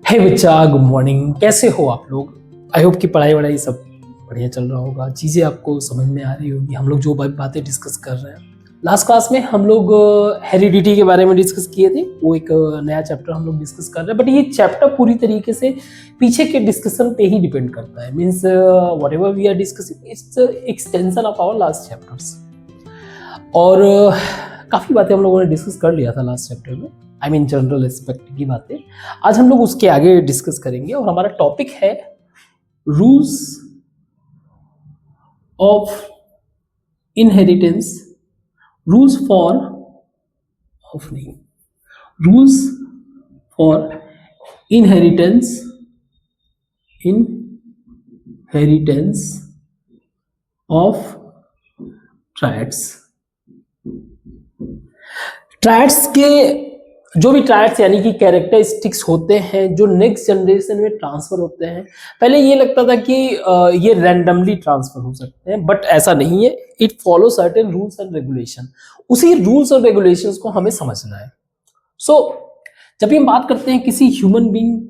हे बच्चा, good morning. कैसे हो आप लोग? आई होप कि पढ़ाई वढ़ाई सब बढ़िया चल रहा होगा, चीज़ें आपको समझ में आ रही होगी। हम लोग जो बातें डिस्कस कर रहे हैं, लास्ट क्लास में हम लोग हेरिडिटी के बारे में डिस्कस किए थे। वो एक नया चैप्टर हम लोग डिस्कस कर रहे हैं, बट ये चैप्टर पूरी तरीके से पीछे के डिस्कशन पे ही डिपेंड करता है। Means whatever we are discussing it's extension of our last chapters. और काफ़ी बातें हम लोगों ने डिस्कस कर लिया था लास्ट चैप्टर में, आई मीन जनरल एस्पेक्ट की बातें। आज हम लोग उसके आगे डिस्कस करेंगे और हमारा टॉपिक है rules of inheritance, rules for of नहीं rules for inheritance of triads. Triads के जो भी ट्रायड्स यानी कि कैरेक्टरिस्टिक्स होते हैं जो नेक्स्ट जनरेशन में ट्रांसफर होते हैं। पहले ये लगता था कि ये रैंडमली ट्रांसफर हो सकते हैं, बट ऐसा नहीं है। It follow certain rules and regulation. उसी रूल्स और रेगुलेशंस को हमें समझना है। सो जब भी हम बात करते हैं किसी ह्यूमन बीइंग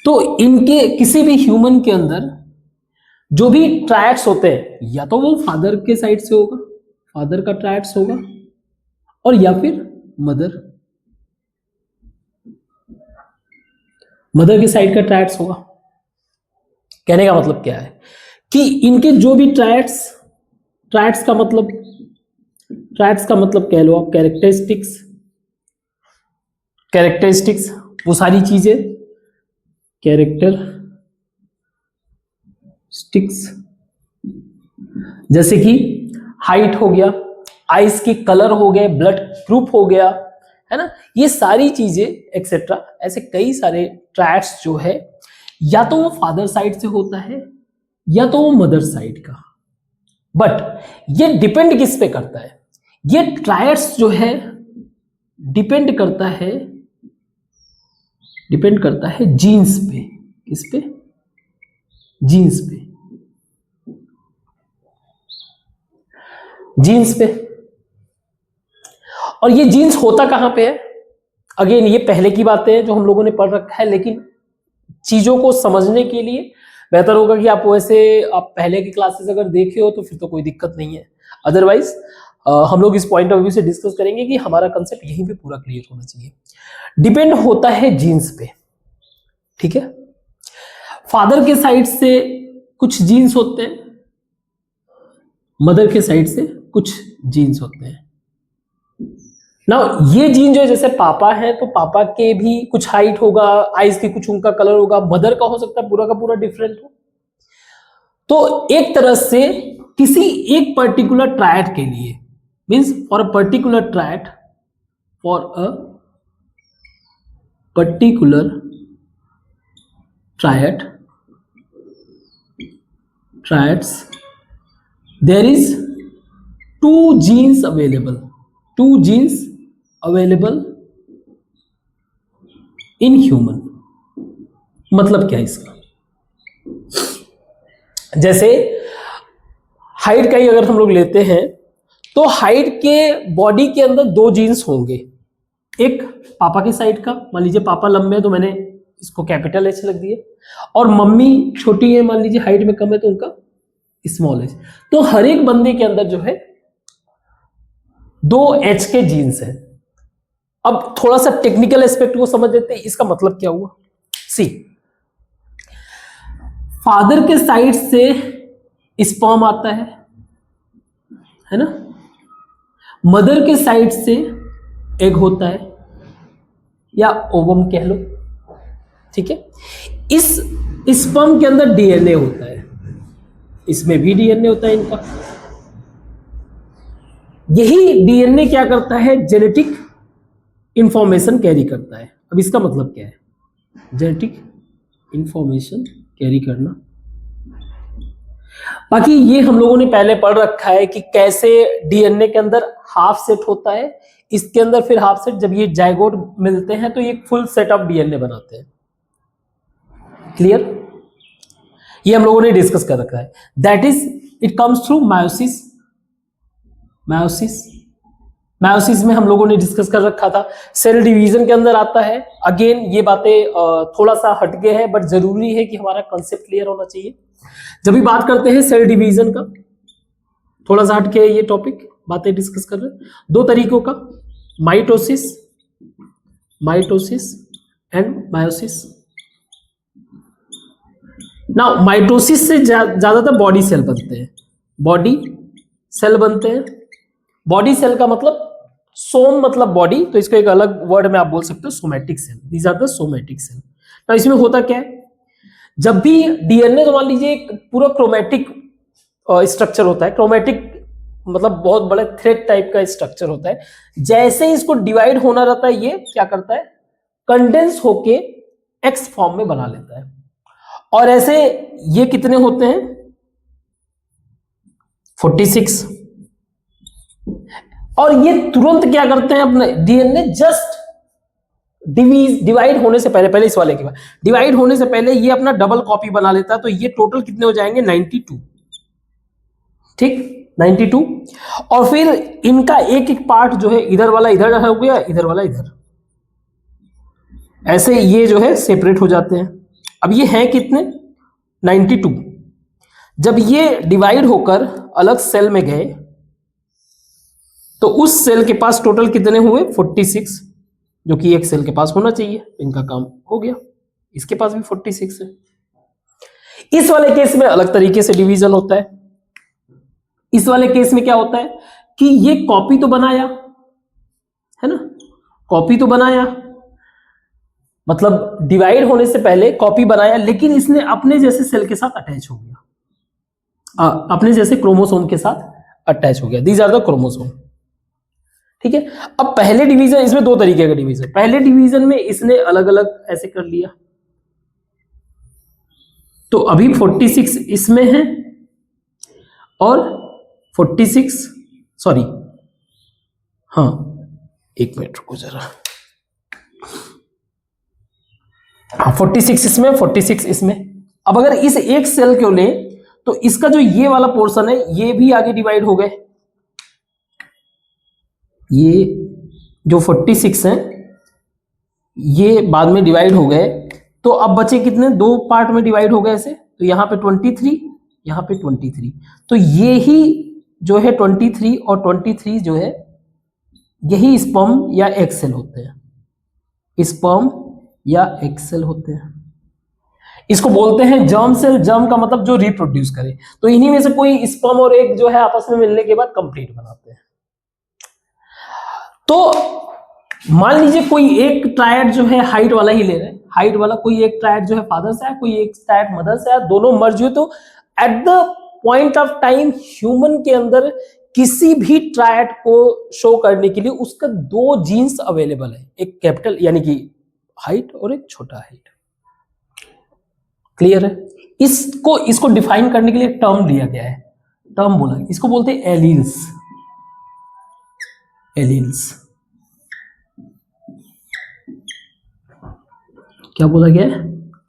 तो इनके किसी भी ह्यूमन के अंदर जो भी ट्रायड्स होते हैं, या तो वो फादर के साइड से होगा, फादर का ट्रायड्स होगा, और या फिर मदर के साइड का ट्रायड्स होगा। कहने का मतलब क्या है कि इनके जो भी ट्रायड्स का मतलब कह लो आप कैरेक्टरिस्टिक्स, वो सारी चीजें कैरेक्टरिस्टिक्स जैसे कि हाइट हो गया, आइज के कलर हो गए, ब्लड ग्रुप हो गया, है ना, ये सारी चीजें एक्सेट्रा। ऐसे कई सारे ट्रायड्स जो है या तो वो फादर साइड से होता है या तो वो मदर साइड का। बट ये डिपेंड किस पे करता है? ये ट्रायड्स जो है डिपेंड करता है जीन्स पे। किस पे? जीन्स पे। और ये जीन्स होता कहां पे है? अगेन ये पहले की बातें हैं जो हम लोगों ने पढ़ रखा है, लेकिन चीजों को समझने के लिए बेहतर होगा कि आप पहले की क्लासेस अगर देखे हो तो फिर तो कोई दिक्कत नहीं है। अदरवाइज हम लोग इस पॉइंट ऑफ व्यू से डिस्कस करेंगे कि हमारा कंसेप्ट यहीं पे पूरा क्लियर होना चाहिए। डिपेंड होता है जीन्स पे, ठीक है। फादर के साइड से कुछ जीन्स होते हैं, मदर के साइड से कुछ जीन्स होते हैं। ना ये जीन जो है, जैसे पापा है तो पापा के भी कुछ हाइट होगा, आइज की कुछ उनका कलर होगा, मदर का हो सकता है पूरा का पूरा डिफरेंट हो। तो एक तरह से किसी एक पर्टिकुलर ट्रायड के लिए, means for a particular triads there is two genes available in human। मतलब क्या है इसका? जैसे हाइट का ही अगर हम लोग लेते हैं तो हाइट के बॉडी के अंदर दो जीन्स होंगे। एक पापा की साइड का, मान लीजिए पापा लंबे हैं तो मैंने इसको कैपिटल एच लग दिए, और मम्मी छोटी है, मान लीजिए हाइट में कम है तो उनका स्मॉल एच। तो हर एक बंदे के अंदर जो है दो एच के जीन्स हैं। अब थोड़ा सा टेक्निकल एस्पेक्ट को समझ लेते हैं, इसका मतलब क्या हुआ। सी, फादर के साइड से स्पर्म आता है ना, मदर के साइड से एग होता है या ओवम कह लो, ठीक है। इस स्पर्म के अंदर डीएनए होता है, इसमें भी डीएनए होता है इनका। यही डीएनए क्या करता है? जेनेटिक इंफॉर्मेशन कैरी करता है। अब इसका मतलब क्या है? जेनेटिक इंफॉर्मेशन कैरी करना। बाकी ये हम लोगों ने पहले पढ़ रखा है कि कैसे डीएनए के अंदर हाफ सेट होता है, इसके अंदर फिर हाफ सेट, जब ये जाइगोट मिलते हैं तो ये फुल सेट ऑफ डीएनए बनाते हैं। क्लियर? ये हम लोगों ने डिस्कस कर रखा है। That is it comes through meiosis meiosis में हम लोगों ने डिस्कस कर रखा था, सेल डिवीजन के अंदर आता है। अगेन ये बातें थोड़ा सा हटके है, बट जरूरी है कि हमारा कंसेप्ट क्लियर होना चाहिए। जब भी बात करते हैं सेल डिवीजन का, थोड़ा सा हटके ये टॉपिक बातें डिस्कस कर रहे हैं। दो तरीकों का, mitosis and meiosis. Now mitosis से ज्यादातर बॉडी सेल बनते हैं, बॉडी सेल बनते हैं। बॉडी सेल का मतलब सोम मतलब बॉडी, तो इसको एक अलग वर्ड में आप बोल सकते हो somatic cell. These are the somatic cell. तो इसमें होता क्या है, जब भी डीएनए, तो मान लीजिए एक पूरा क्रोमैटिक स्ट्रक्चर होता है। क्रोमैटिक मतलब बहुत बड़े थ्रेड टाइप का स्ट्रक्चर होता है। जैसे ही इसको डिवाइड होना रहता है, ये क्या करता है, कंडेंस होके एक्स फॉर्म में बना लेता है। और ऐसे ये कितने होते हैं, 46। और ये तुरंत क्या करते हैं, अपने डीएनए जस्ट डिवाइड होने से पहले इस वाले के बाद डिवाइड होने से पहले ये अपना डबल कॉपी बना लेता है। तो ये टोटल कितने हो जाएंगे, 92। ठीक, 92। और फिर इनका एक एक पार्ट जो है, इधर वाला इधर हो गया, इधर वाला इधर, ऐसे ये जो है सेपरेट हो जाते हैं। अब ये हैं कितने, 92। जब ये डिवाइड होकर अलग सेल में गए, तो उस सेल के पास टोटल कितने हुए, 46, जो कि एक सेल के पास होना चाहिए। इनका काम हो गया, इसके पास भी 46 है। इस वाले केस में अलग तरीके से डिवीजन होता है। इस वाले केस में क्या होता है कि ये कॉपी तो बनाया है ना, कॉपी तो बनाया, मतलब डिवाइड होने से पहले कॉपी बनाया, लेकिन इसने अपने जैसे सेल के साथ अटैच हो गया, अपने जैसे क्रोमोसोम के साथ अटैच हो गया। These are the chromosome. ठीक है। अब पहले डिवीजन, इसमें दो तरीके का डिवीजन। पहले डिवीजन में इसने अलग अलग ऐसे कर लिया, तो अभी 46 इसमें है और 46, सॉरी, हाँ एक मिनट रुको जरा, हाँ 46 इसमें, 46 इसमें। अब अगर इस एक सेल को ले, तो इसका जो ये वाला पोर्शन है, ये भी आगे डिवाइड हो गए। ये जो 46 है, ये बाद में डिवाइड हो गए। तो अब बचे कितने, दो पार्ट में डिवाइड हो गए ऐसे। तो यहाँ पे 23, यहाँ पे 23। तो ये ही जो है 23 और 23 जो है, यही स्पर्म या एग सेल होते हैं। स्पर्म या एग सेल होते हैं। इसको बोलते हैं जर्म सेल। जर्म का मतलब जो रिप्रोड्यूस करे। तो इन्हीं में से कोई स्पर्म और एग जो है आपस में मिलने के बाद कंप्लीट बनाते हैं। तो मान लीजिए कोई एक ट्रायड जो है हाइट वाला ही ले रहे हैं, हाइट वाला कोई एक ट्रायड जो है फादर से है, कोई एक ट्रायड मदर से है, दोनों मर्ज हुए। तो at the point of time human के अंदर किसी भी ट्रायड को शो करने के लिए उसका दो जीन्स अवेलेबल है, एक कैपिटल यानी कि हाइट और एक छोटा हाइट। क्लियर है। इसको डिफाइन करने के लिए टर्म लिया गया है, टर्म बोला, इसको बोलते हैं एलील्स। एलील्स क्या बोला गया है,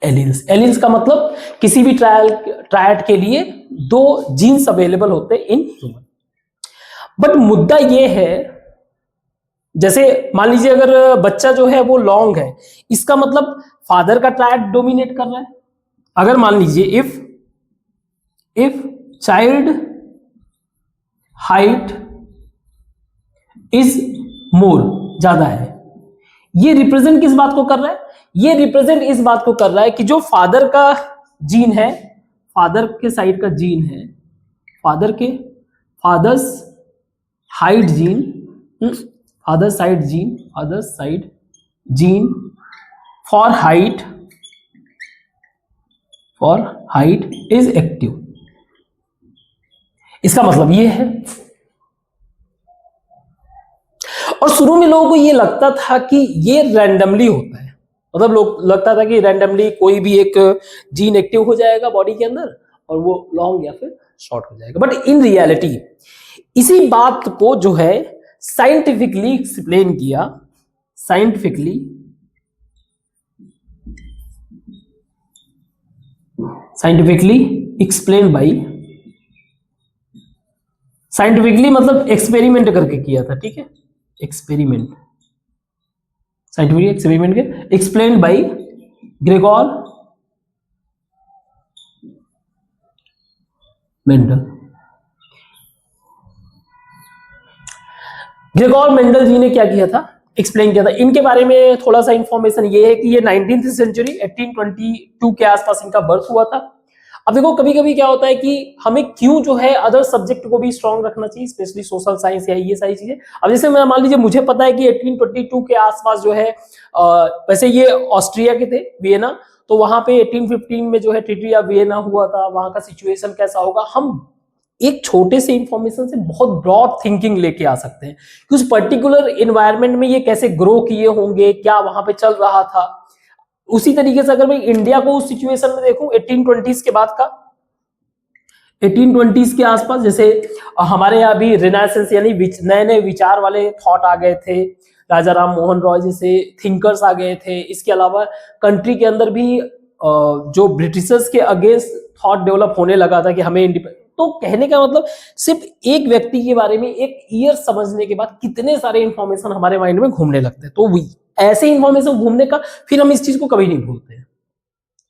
एलील्स। एलील्स का मतलब किसी भी ट्रायड के लिए दो जीन्स अवेलेबल होते हैं इन ह्यूमन। बट मुद्दा ये है, जैसे मान लीजिए अगर बच्चा जो है वो लॉन्ग है, इसका मतलब फादर का ट्रायड डोमिनेट कर रहा है। अगर मान लीजिए if child height is more, ज्यादा है, ये रिप्रेजेंट किस बात को कर रहा है, ये रिप्रेजेंट इस बात को कर रहा है कि जो फादर का जीन है, फादर के साइड का जीन है, father's height gene, father side gene for height is active. इसका मतलब ये है। और शुरू में लोगों को ये लगता था कि ये रैंडमली होता है, मतलब लोग लगता था कि रैंडमली कोई भी एक जीन एक्टिव हो जाएगा बॉडी के अंदर और वो लॉन्ग या फिर शॉर्ट हो जाएगा। बट इन रियलिटी इसी बात को जो है साइंटिफिकली एक्सप्लेन किया, साइंटिफिकली एक्सप्लेन बाई, साइंटिफिकली मतलब एक्सपेरिमेंट करके किया था। ठीक है, एक्सपेरिमेंट, साइंटिफिक एक्सपेरिमेंट के explained by Gregor Mendel. Gregor Mendel ji ने क्या किया था, एक्सप्लेन किया था। इनके बारे में थोड़ा सा इंफॉर्मेशन ये है कि ये 19th सेंचुरी 1822 के आसपास इनका बर्थ हुआ था। अब देखो कभी कभी क्या होता है कि हमें क्यों जो है अदर सब्जेक्ट को भी स्ट्रांग रखना चाहिए, स्पेशली सोशल साइंस या ये सारी चीजें। अब जैसे मैं मान लीजिए मुझे पता है कि 1822 के आसपास जो है वैसे ये ऑस्ट्रिया के थे, वियना, तो वहां पे 1815 में जो है ट्रीटी ऑफ वियना हुआ था, वहां का सिचुएशन कैसा होगा, हम एक छोटे से इंफॉर्मेशन से बहुत ब्रॉड थिंकिंग लेके आ सकते हैं कि उस पर्टिकुलर एनवायरनमेंट में ये कैसे ग्रो किए होंगे, क्या वहां पे चल रहा था। उसी तरीके से अगर मैं इंडिया को उस सिचुएशन में देखूं 1820s के बाद का, 1820s के आसपास, जैसे हमारे यहाँ भी रिनाइसेंस यानी नए नए विचार वाले थॉट आ गए थे, राजा राम मोहन रॉय जैसे थिंकर्स आ गए थे। इसके अलावा कंट्री के अंदर भी जो ब्रिटिशर्स के अगेंस्ट थॉट डेवलप होने लगा था कि हमें तो कहने का मतलब सिर्फ एक व्यक्ति के बारे में एक ईयर समझने के बाद कितने सारे इंफॉर्मेशन हमारे माइंड में घूमने लगते हैं। तो ऐसे इंफॉर्मेशन घूमने का फिर हम इस चीज को कभी नहीं भूलते हैं,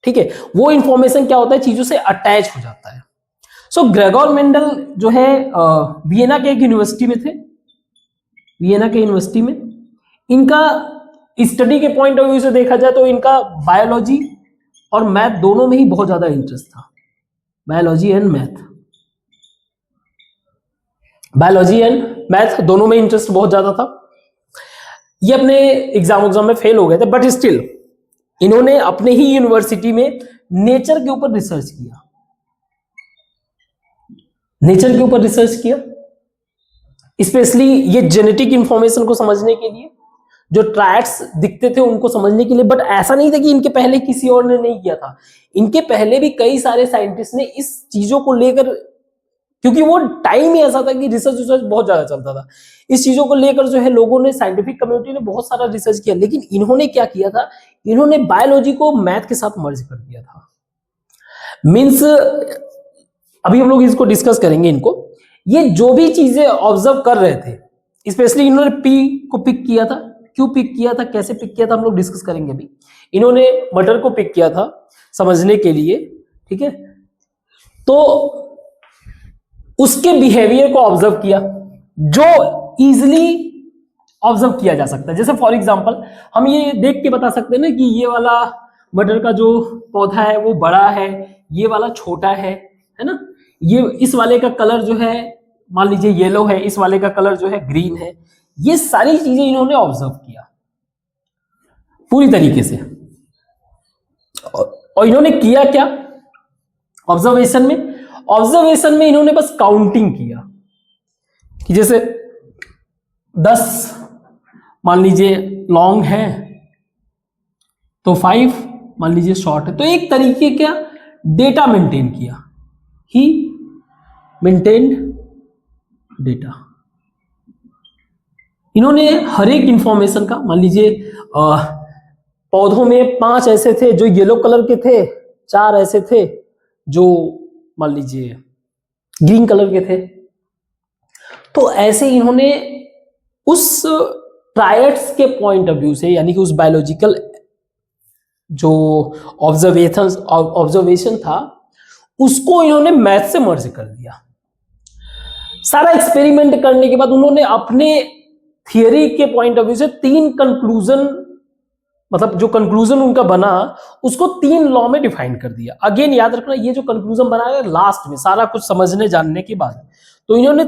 ठीक है। वो इंफॉर्मेशन क्या होता है, चीजों से अटैच हो जाता है। सो ग्रेगोर मेंडल जो है वियना के एक यूनिवर्सिटी में थे, वियना के यूनिवर्सिटी में। इनका स्टडी के पॉइंट ऑफ व्यू से देखा जाए तो इनका बायोलॉजी और मैथ दोनों में ही बहुत ज्यादा इंटरेस्ट था, biology and math, biology and math दोनों में इंटरेस्ट बहुत ज्यादा था। ये अपने एग्जाम में फेल हो गए थे, बट स्टिल इन्होंने अपने ही यूनिवर्सिटी में नेचर के ऊपर रिसर्च किया, नेचर के ऊपर रिसर्च किया, स्पेशली ये जेनेटिक इंफॉर्मेशन को समझने के लिए, जो ट्रायड्स दिखते थे उनको समझने के लिए। बट ऐसा नहीं था कि इनके पहले किसी और ने नहीं किया था, इनके पहले भी कई सारे साइंटिस्ट ने इस चीजों को लेकर, क्योंकि वो टाइम ही ऐसा था कि रिसर्च बहुत ज्यादा चलता था, इस चीजों को लेकर जो है लोगों ने, साइंटिफिक कम्युनिटी ने बहुत सारा रिसर्च किया। लेकिन इन्होंने क्या किया था, इन्होंने बायोलॉजी को मैथ के साथ मर्ज कर दिया था। मीन्स अभी हम लोग इसको डिस्कस करेंगे। इनको ये जो भी चीजें ऑब्जर्व कर रहे थे, स्पेशली इन्होंने पी को पिक किया था। क्यों पिक किया था, कैसे पिक किया था, हम लोग डिस्कस करेंगे अभी। इन्होंने मटर को पिक किया था समझने के लिए, ठीक है। तो उसके बिहेवियर को ऑब्जर्व किया जो इजिली ऑब्जर्व किया जा सकता है। जैसे फॉर एग्जांपल हम ये देख के बता सकते हैं ना कि ये वाला मटर का जो पौधा है वो बड़ा है, ये वाला छोटा है ना। ये इस वाले का कलर जो है मान लीजिए येलो है, इस वाले का कलर जो है ग्रीन है। ये सारी चीजें इन्होंने ऑब्जर्व किया पूरी तरीके से। और इन्होंने किया क्या ऑब्जर्वेशन में इन्होंने बस काउंटिंग किया कि जैसे 10 मान लीजिए लॉन्ग है तो 5 मान लीजिए शॉर्ट है। तो एक तरीके का डेटा मेंटेन किया, ही मेंटेन्ड डेटा। इन्होंने हर एक इंफॉर्मेशन का, मान लीजिए पौधों में 5 ऐसे थे जो येलो कलर के थे, 4 ऐसे थे जो मान लीजिए ग्रीन कलर के थे। तो ऐसे इन्होंने उस ट्रायड्स के पॉइंट ऑफ व्यू से, यानी कि उस बायोलॉजिकल जो ऑब्जर्वेशन था उसको इन्होंने मैथ से मर्ज कर दिया। सारा एक्सपेरिमेंट करने के बाद उन्होंने अपने थियरी के पॉइंट ऑफ व्यू से 3 कंक्लूजन, मतलब जो कंक्लूजन उनका बना उसको 3 लॉ में डिफाइन कर दिया। अगेन याद रखना, ये जो कंक्लूजन बना है लास्ट में सारा कुछ समझने जानने के बाद, तो इन्होंने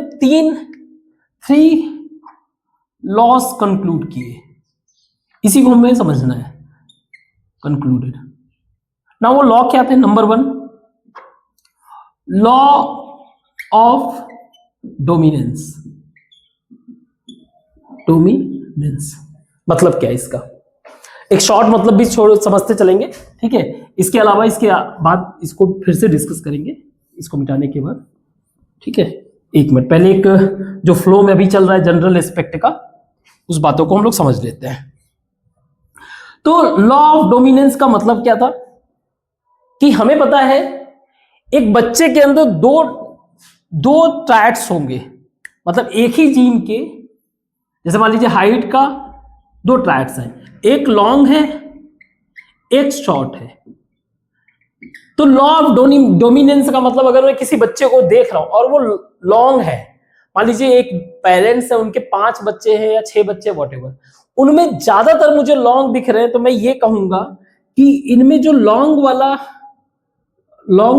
3 लॉस कंक्लूड किए, इसी को हमें समझना है, कंक्लूडेड ना। वो लॉ क्या थे? Number 1 law of dominance. Dominance मतलब क्या है इसका, एक शॉर्ट मतलब भी समझते चलेंगे, ठीक है। इसके अलावा इसके बाद इसको फिर से डिस्कस करेंगे इसको मिटाने के बाद, ठीक है। 1 मिनट पहले एक जो फ्लो में अभी चल रहा है जनरल एस्पेक्ट का, उस बातों को हम लोग समझ लेते हैं। तो लॉ ऑफ डोमिनेंस का मतलब क्या था कि हमें पता है एक बच्चे के अंदर दो ट्रायड्स होंगे, मतलब एक ही जीन के जैसे मान लीजिए हाइट का दो ट्रैक्स हैं, एक लॉन्ग है एक शॉर्ट है। तो लॉ ऑफ डोमिनेंस का मतलब अगर मैं किसी बच्चे को देख रहा हूं और वो लॉन्ग है, मान लीजिए एक पेरेंट्स है उनके 5 बच्चे हैं या 6 बच्चे वॉटेवर, उनमें ज्यादातर मुझे लॉन्ग दिख रहे हैं, तो मैं ये कहूंगा कि इनमें जो लॉन्ग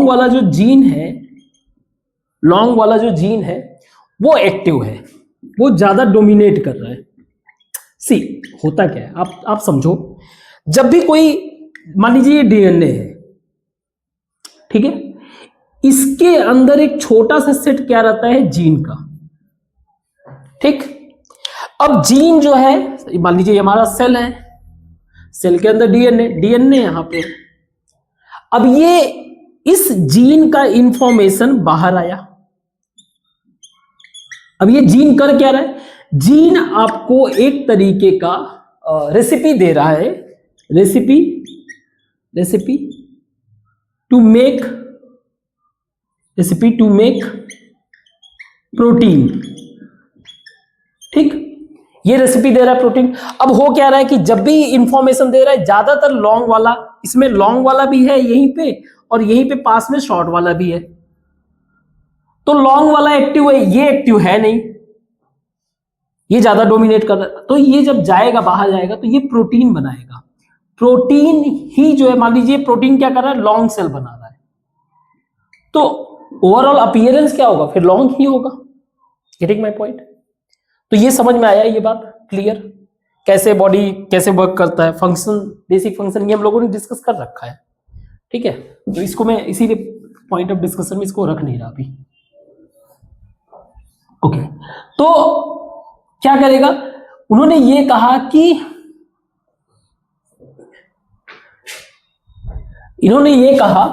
वाला जो जीन है, लॉन्ग वाला जो जीन है वो एक्टिव है, वो ज्यादा डोमिनेट कर रहा है। सी होता क्या है, आप समझो, जब भी कोई मान लीजिए ये डीएनए है, ठीक है, इसके अंदर एक छोटा सा सेट क्या रहता है, जीन का, ठीक। अब जीन जो है, मान लीजिए हमारा सेल है, सेल के अंदर डीएनए यहां पे, अब ये इस जीन का इंफॉर्मेशन बाहर आया। अब ये जीन कर क्या रहा है, जीन आपको एक तरीके का रेसिपी दे रहा है, रेसिपी टू मेक प्रोटीन, ठीक। ये रेसिपी दे रहा है प्रोटीन। अब हो क्या रहा है कि जब भी इंफॉर्मेशन दे रहा है, ज्यादातर लॉन्ग वाला, इसमें लॉन्ग वाला भी है यहीं पे और यहीं पे पास में शॉर्ट वाला भी है, तो लॉन्ग वाला एक्टिव है, ये एक्टिव है नहीं, ये ज्यादा डोमिनेट कर रहा है। तो ये जब जाएगा बाहर जाएगा तो ये प्रोटीन बनाएगा। प्रोटीन ही जो है, मान लीजिए प्रोटीन क्या कर रहा है, लॉन्ग सेल बना रहा है, तो ओवरऑल अपीयरेंस क्या होगा, फिर लॉन्ग ही होगा। Getting my point? तो ये समझ में आया, ये बात क्लियर, कैसे बॉडी कैसे वर्क करता है, फंक्शन, बेसिक फंक्शन, ये हम लोगों ने डिस्कस कर रखा है, ठीक है। तो इसको मैं इसीलिए पॉइंट ऑफ डिस्कशन में इसको रख नहीं रहा अभी। ओके, तो क्या करेगा, उन्होंने ये कहा कि इन्होंने ये कहा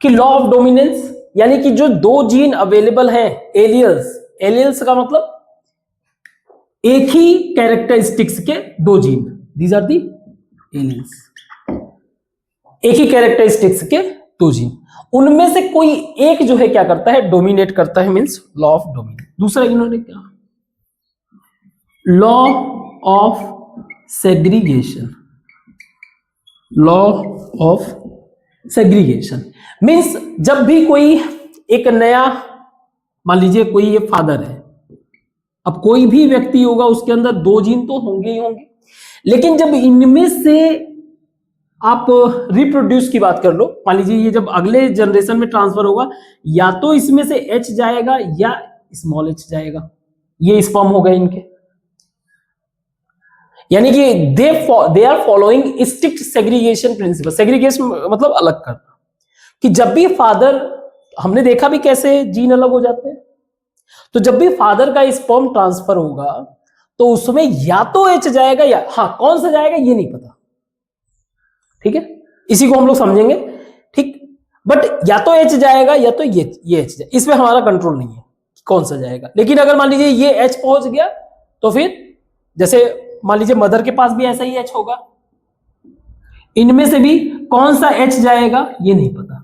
कि लॉ ऑफ डोमिनेंस, यानी कि जो दो जीन अवेलेबल हैं, एलियल्स का मतलब एक ही कैरेक्टरिस्टिक्स के दो gene, these are the alleles, एक ही कैरेक्टरिस्टिक्स के दो जीन, उनमें से कोई एक जो है क्या करता है, डोमिनेट करता है, मींस लॉ ऑफ डोमिनेंस। दूसरा इन्होंने क्या, law of segregation, law of segregation means जब भी कोई एक नया, मान लीजिए कोई ये फादर है, अब कोई भी व्यक्ति होगा उसके अंदर दो जीन तो होंगे ही होंगे, लेकिन जब इनमें से आप रिप्रोड्यूस की बात कर लो, मान लीजिए ये जब अगले जनरेशन में ट्रांसफर होगा, या तो इसमें से एच जाएगा या स्मॉल एच जाएगा, ये स्पर्म हो गए इनके, यानी कि they are following strict segregation principle. Segregation मतलब अलग करना, कि जब भी फादर, हमने देखा भी कैसे जीन अलग हो जाते हैं, तो जब भी फादर का स्पर्म ट्रांसफर होगा तो उसमें या तो एच जाएगा या, हाँ कौन सा जाएगा ये नहीं पता, ठीक है, इसी को हम लोग समझेंगे, ठीक, बट या तो एच जाएगा या तो ये एच जाएगा, इसमें हमारा कंट्रोल नहीं है कि कौन सा जाएगा। लेकिन अगर मान लीजिए ये एच पहुंच गया तो फिर जैसे मान लीजिए मदर के पास भी ऐसा ही एच होगा, इनमें से भी कौन सा एच जाएगा ये नहीं पता,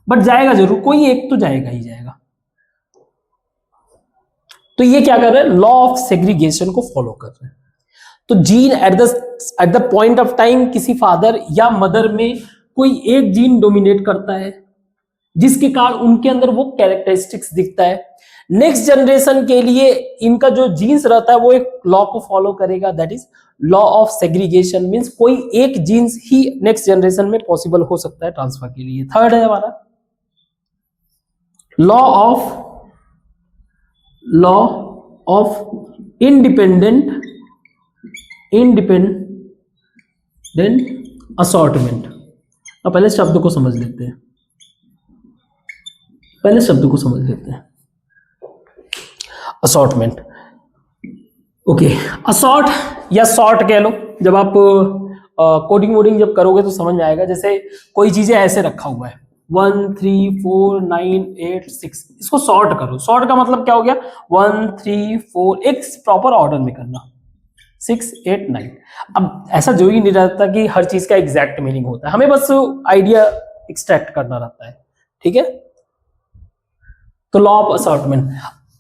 बट जाएगा जरूर, कोई एक तो जाएगा ही जाएगा। तो ये क्या कर रहे हैं, लॉ ऑफ सेग्रीगेशन को फॉलो कर रहे हैं। तो gene at the point of time किसी फादर या मदर में कोई एक जीन डोमिनेट करता है, जिसके कारण उनके अंदर वो कैरेक्टरिस्टिक्स दिखता है। नेक्स्ट जनरेशन के लिए इनका जो जीन्स रहता है वो एक लॉ को फॉलो करेगा, that is law of segregation, means कोई एक जीन्स ही नेक्स्ट जनरेशन में पॉसिबल हो सकता है ट्रांसफर के लिए। थर्ड है हमारा लॉ ऑफ इंडिपेंडेंट असॉर्टमेंट। अब पहले शब्द को समझ लेते हैं, असॉर्टमेंट। ओके, असॉर्ट या सॉर्ट कह लो, जब आप कोडिंग वोडिंग जब करोगे तो समझ में आएगा। जैसे कोई चीजें ऐसे रखा हुआ है 1 3 4 9 8 6, इसको सॉर्ट करो। सॉर्ट का मतलब क्या हो गया, 1 3 4, एक प्रॉपर ऑर्डर में करना, 6 8 9। अब ऐसा जो ही नहीं रहता कि हर चीज का एग्जैक्ट मीनिंग होता है, हमें बस आइडिया एक्सट्रैक्ट करना रहता है, ठीक है। तो लॉ ऑफ असॉर्टमेंट,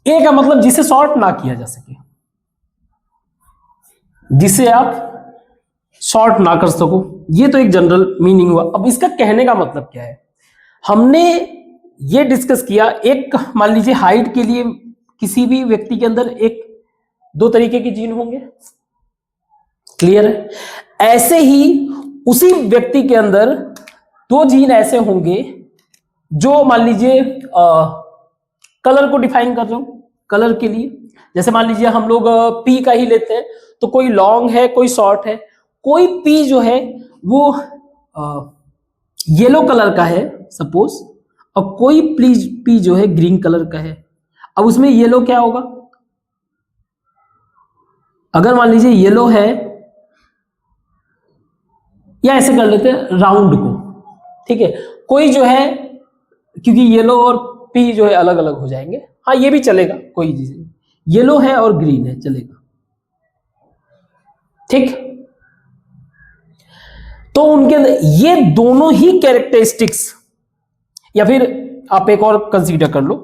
ए का मतलब जिसे सॉर्ट ना किया जा सके, जिसे आप शॉर्ट ना कर सको। ये तो एक जनरल मीनिंग हुआ। अब इसका कहने का मतलब क्या है? हमने ये डिस्कस किया, एक मान लीजिए हाइट के लिए किसी भी व्यक्ति के अंदर एक दो तरीके के जीन होंगे, क्लियर है? ऐसे ही उसी व्यक्ति के अंदर दो जीन ऐसे होंगे जो मान लीजिए कलर को डिफाइन कर रहा हूं, कलर के लिए। जैसे मान लीजिए हम लोग पी का ही लेते हैं, तो कोई लॉन्ग है कोई शॉर्ट है। कोई पी जो है वो येलो कलर का है सपोज, और कोई पी जो है ग्रीन कलर का है। अब उसमें येलो क्या होगा? अगर मान लीजिए येलो है, या ऐसे कर लेते हैं राउंड को, ठीक है। कोई जो है, क्योंकि येलो और पी जो है अलग अलग हो जाएंगे, हाँ ये भी चलेगा, कोई चीज नहीं। येलो है और ग्रीन है, चलेगा, ठीक। तो उनके अंदर ये दोनों ही कैरेक्टरिस्टिक्स, या फिर आप एक और कंसीडर कर लो,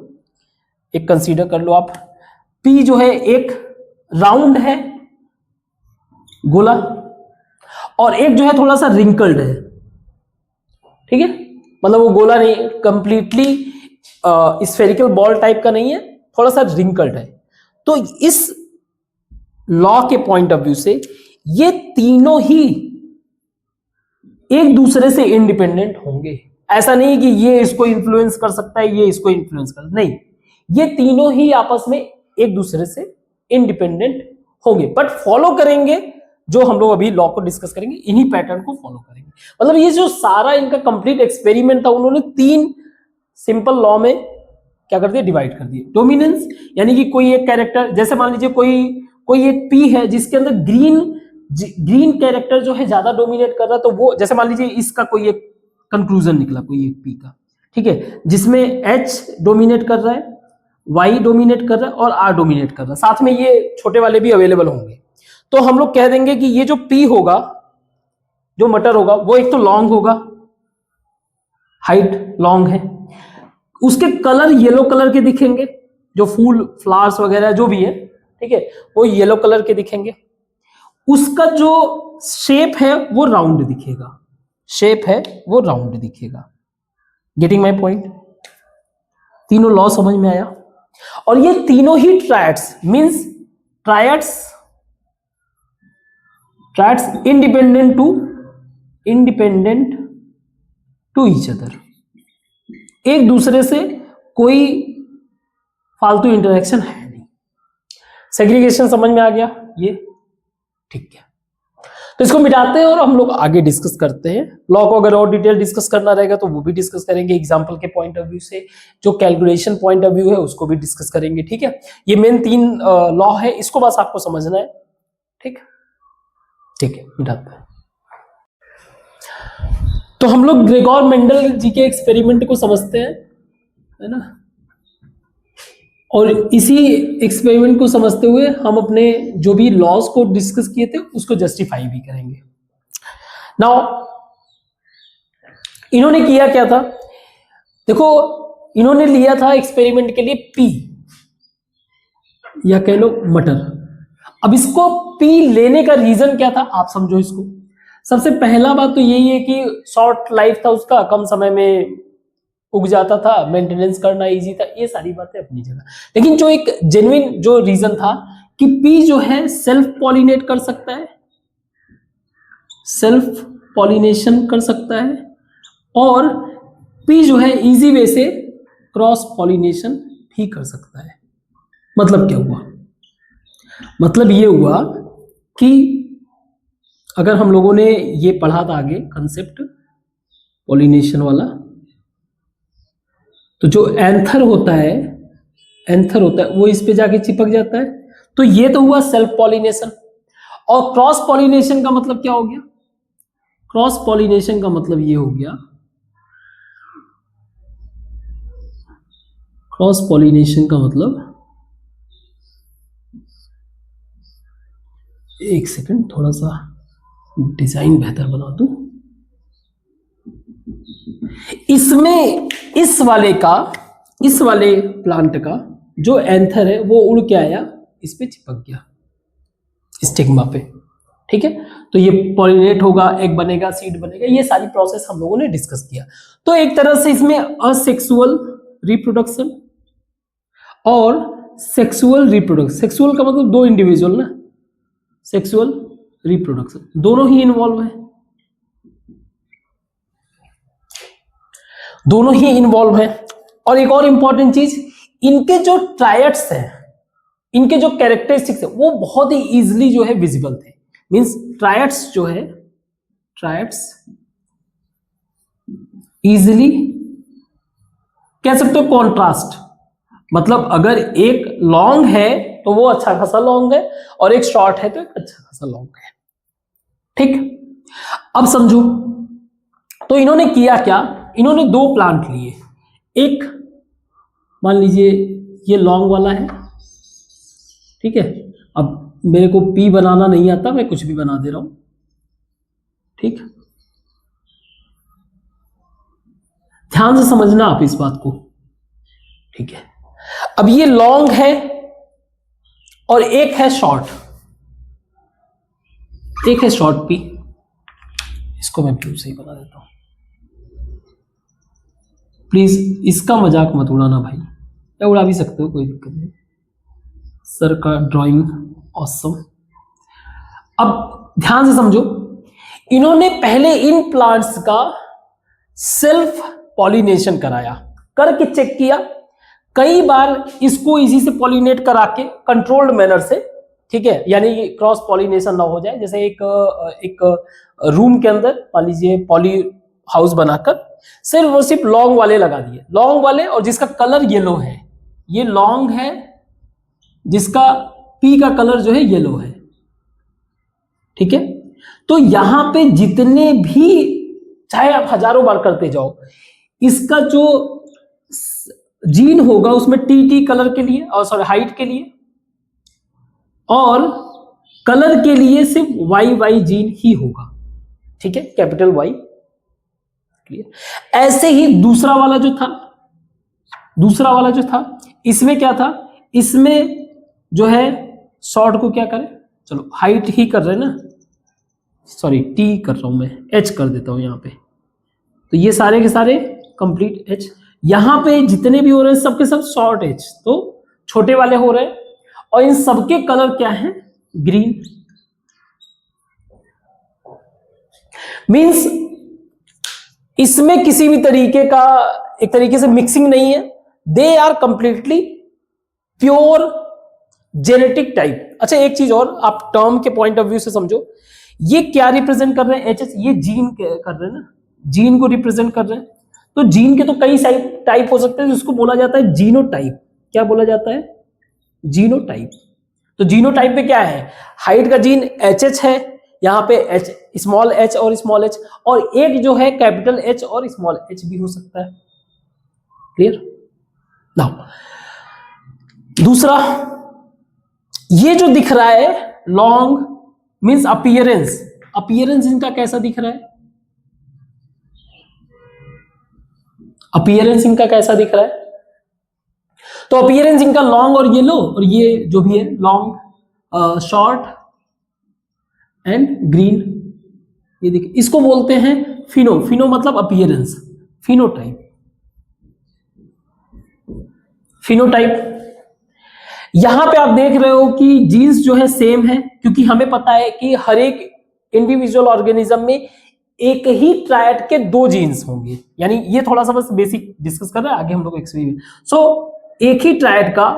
एक कंसीडर कर लो आप, पी जो है एक राउंड है, गोला, और एक जो है थोड़ा सा रिंकल्ड है, ठीक है। मतलब वो गोला नहीं, कंप्लीटली स्फेरिकल बॉल टाइप का नहीं है, थोड़ा सा रिंकल्ड है। तो इस लॉ के पॉइंट ऑफ व्यू से ये तीनों ही एक दूसरे से इंडिपेंडेंट होंगे। ऐसा नहीं कि ये इसको इन्फ्लुएंस कर सकता है, ये इसको इन्फ्लुएंस कर, नहीं, ये तीनों ही आपस में एक दूसरे से इंडिपेंडेंट होंगे, बट फॉलो करेंगे जो हम लोग अभी लॉ को डिस्कस करेंगे, इन्हीं पैटर्न को फॉलो करेंगे। मतलब ये जो सारा इनका कंप्लीट एक्सपेरिमेंट था, उन्होंने तीन सिंपल लॉ में क्या कर दिया, डिवाइड कर दिए। डोमिनेंस यानी कि कोई एक कैरेक्टर, जैसे मान लीजिए कोई एक पी है जिसके अंदर ग्रीन कैरेक्टर जो है ज्यादा डोमिनेट कर रहा है, तो वो, जैसे मान लीजिए इसका कोई एक कंक्लूजन निकला कोई एक पी का, ठीक है, जिसमें एच डोमिनेट कर रहा है, वाई डोमिनेट कर रहा है और आर डोमिनेट कर रहा है, साथ में ये छोटे वाले भी अवेलेबल होंगे। तो हम लोग कह देंगे कि ये जो पी होगा, जो मटर होगा, वो एक तो लॉन्ग होगा, हाइट लॉन्ग है, उसके कलर येलो कलर के दिखेंगे, जो फूल फ्लावर्स वगैरह जो भी है, ठीक है, वो येलो कलर के दिखेंगे। उसका जो शेप है वो राउंड दिखेगा, शेप है वो राउंड दिखेगा। Getting my point? तीनों लॉ समझ में आया? और ये तीनों ही triads means triads independent to each other, एक दूसरे से कोई फालतू इंटरेक्शन है नहीं। सेग्रीगेशन समझ में आ गया ये? ठीक है, तो इसको मिटाते हैं और हम लोग आगे डिस्कस करते हैं। लॉ को अगर और डिटेल डिस्कस करना रहेगा तो वो भी डिस्कस करेंगे, एग्जांपल के पॉइंट ऑफ व्यू से, जो कैलकुलेशन पॉइंट ऑफ व्यू है उसको भी डिस्कस करेंगे, ठीक है। ये मेन तीन लॉ है, इसको बस आपको समझना है, ठीक है, मिटाते हैं। तो हम लोग ग्रेगोर मेंडल जी के एक्सपेरिमेंट को समझते हैं, है ना, और इसी एक्सपेरिमेंट को समझते हुए हम अपने जो भी लॉज को डिस्कस किए थे उसको जस्टिफाई भी करेंगे। नाउ इन्होंने किया क्या था, देखो, इन्होंने लिया था एक्सपेरिमेंट के लिए पी, या कह लो मटर। अब इसको पी लेने का रीजन क्या था, आप समझो इसको। सबसे पहला बात तो यही है कि शॉर्ट लाइफ था उसका, कम समय में उग जाता था, मेंटेनेंस करना इजी था, ये सारी बातें अपनी जगह। लेकिन जो एक जेन्युइन जो रीजन था कि पी जो है सेल्फ पॉलिनेट कर सकता है, सेल्फ पॉलिनेशन कर सकता है, और पी जो है इजी वे से क्रॉस पॉलिनेशन भी कर सकता है। मतलब क्या हुआ? मतलब ये हुआ कि अगर हम लोगों ने ये पढ़ा था आगे कंसेप्ट पॉलिनेशन वाला, तो जो एंथर होता है वो इस पे जाके चिपक जाता है, तो ये तो हुआ सेल्फ पॉलिनेशन। और क्रॉस पॉलिनेशन का मतलब क्या हो गया? क्रॉस पॉलिनेशन का मतलब ये हो गया, क्रॉस पॉलिनेशन का मतलब, एक सेकंड थोड़ा सा डिजाइन बेहतर बना दूं। इसमें इस वाले प्लांट का जो एंथर है वो उड़ के आया, इस पे चिपक गया स्टिग्मा पे, ठीक है, तो ये पॉलिनेट होगा, एग बनेगा, सीड बनेगा, ये सारी प्रोसेस हम लोगों ने डिस्कस किया। तो एक तरह से इसमें असेक्सुअल रिप्रोडक्शन और सेक्सुअल रिप्रोडक्शन, सेक्सुअल का मतलब दो इंडिविजुअल ना, सेक्सुअल रिप्रोडक्शन दोनों ही इन्वॉल्व है, दोनों ही इन्वॉल्व है। और एक और इंपॉर्टेंट चीज, इनके जो ट्रायड्स हैं, इनके जो कैरेक्टरिस्टिक्स है वो बहुत ही इजीली जो है विजिबल थे। मींस ट्रायड्स जो है, ट्रायड्स इजीली कह सकते हो कॉन्ट्रास्ट, मतलब अगर एक लॉन्ग है तो वो अच्छा खासा लॉन्ग है, और एक शॉर्ट है तो एक अच्छा खासा लॉन्ग है। ठीक, अब समझो, तो इन्होंने किया क्या, इन्होंने दो प्लांट लिए, एक मान लीजिए ये लॉन्ग वाला है, ठीक है, अब मेरे को पी बनाना नहीं आता, मैं कुछ भी बना दे रहा हूं, ठीक, ध्यान से समझना आप इस बात को, ठीक है। अब ये लॉन्ग है और एक है शॉर्ट, एक है शॉर्ट पी, इसको मैं प्लू से ही बना देता हूं, प्लीज इसका मजाक मत उड़ाना भाई, या उड़ा भी सकते हो, कोई दिक्कत नहीं, सर का ड्राइंग ऑसम। अब ध्यान से समझो, इन्होंने पहले इन प्लांट्स का सेल्फ पॉलिनेशन कराया, करके चेक किया, कई बार इसको इसी से पॉलिनेट करा के कंट्रोल्ड मैनर से, ठीक है, यानी क्रॉस पॉलिनेशन ना हो जाए, जैसे एक रूम के अंदर मान लीजिए पॉली हाउस बनाकर सिर्फ और सिर्फ लॉन्ग वाले लगा दिए, लॉन्ग वाले, और जिसका कलर येलो है, ये लॉन्ग है, जिसका पी का कलर जो है येलो है, ठीक है। तो यहां पे जितने भी, चाहे आप हजारों बार करते जाओ, इसका जो जीन होगा उसमें टी कलर के लिए, और सॉरी हाइट के लिए, और कलर के लिए सिर्फ वाई जीन ही होगा, ठीक है, कैपिटल वाई। ऐसे ही दूसरा वाला जो था, दूसरा वाला जो था, इसमें क्या था, इसमें जो है शॉर्ट को क्या करें, चलो हाइट ही कर रहे हैं ना, सॉरी टी कर रहा हूं मैं, एच कर देता हूं यहां पे, तो ये सारे के सारे कंप्लीट एच, यहां पे जितने भी हो रहे हैं सबके सब शॉर्ट एच, तो छोटे वाले हो रहे हैं, और इन सबके कलर क्या है, ग्रीन। मींस इसमें किसी भी तरीके का एक तरीके से मिक्सिंग नहीं है, they are completely pure genetic type. अच्छा एक चीज और, आप टर्म के पॉइंट ऑफ व्यू से समझो, ये क्या रिप्रेजेंट कर रहे हैं, एच एच, ये जीन कर रहे हैं ना, जीन को रिप्रेजेंट कर रहे हैं, तो जीन के तो कई टाइप हो सकते हैं, जिसको बोला जाता है जीनोटाइप। क्या बोला जाता है, जीनोटाइप। तो जीनोटाइप में क्या है, हाइट का जीन एच एच है, यहां पे एच, स्मॉल एच और स्मॉल एच, और एक जो है कैपिटल एच और स्मॉल एच भी हो सकता है। क्लियर? नाउ दूसरा, ये जो दिख रहा है लॉन्ग, मींस अपीयरेंस, अपीयरेंस इनका कैसा दिख रहा है, अपीयरेंस इनका कैसा दिख रहा है, तो अपीयरेंस इनका लॉन्ग और येलो, और ये जो भी है लॉन्ग, शॉर्ट एंड ग्रीन, ये देखिए, इसको बोलते हैं फिनो, फिनो मतलब अपीयरेंस, फिनोटाइप, फिनोटाइप। यहां पे आप देख रहे हो कि जीन्स जो है सेम है, क्योंकि हमें पता है कि हर एक इंडिविजुअल ऑर्गेनिज्म में एक ही ट्रायड के दो जीन्स होंगे, यानी ये थोड़ा सा बस बेसिक डिस्कस कर रहे हैं, आगे हम लोग एक्सपेरिमेंट। सो एक ही ट्रायड का,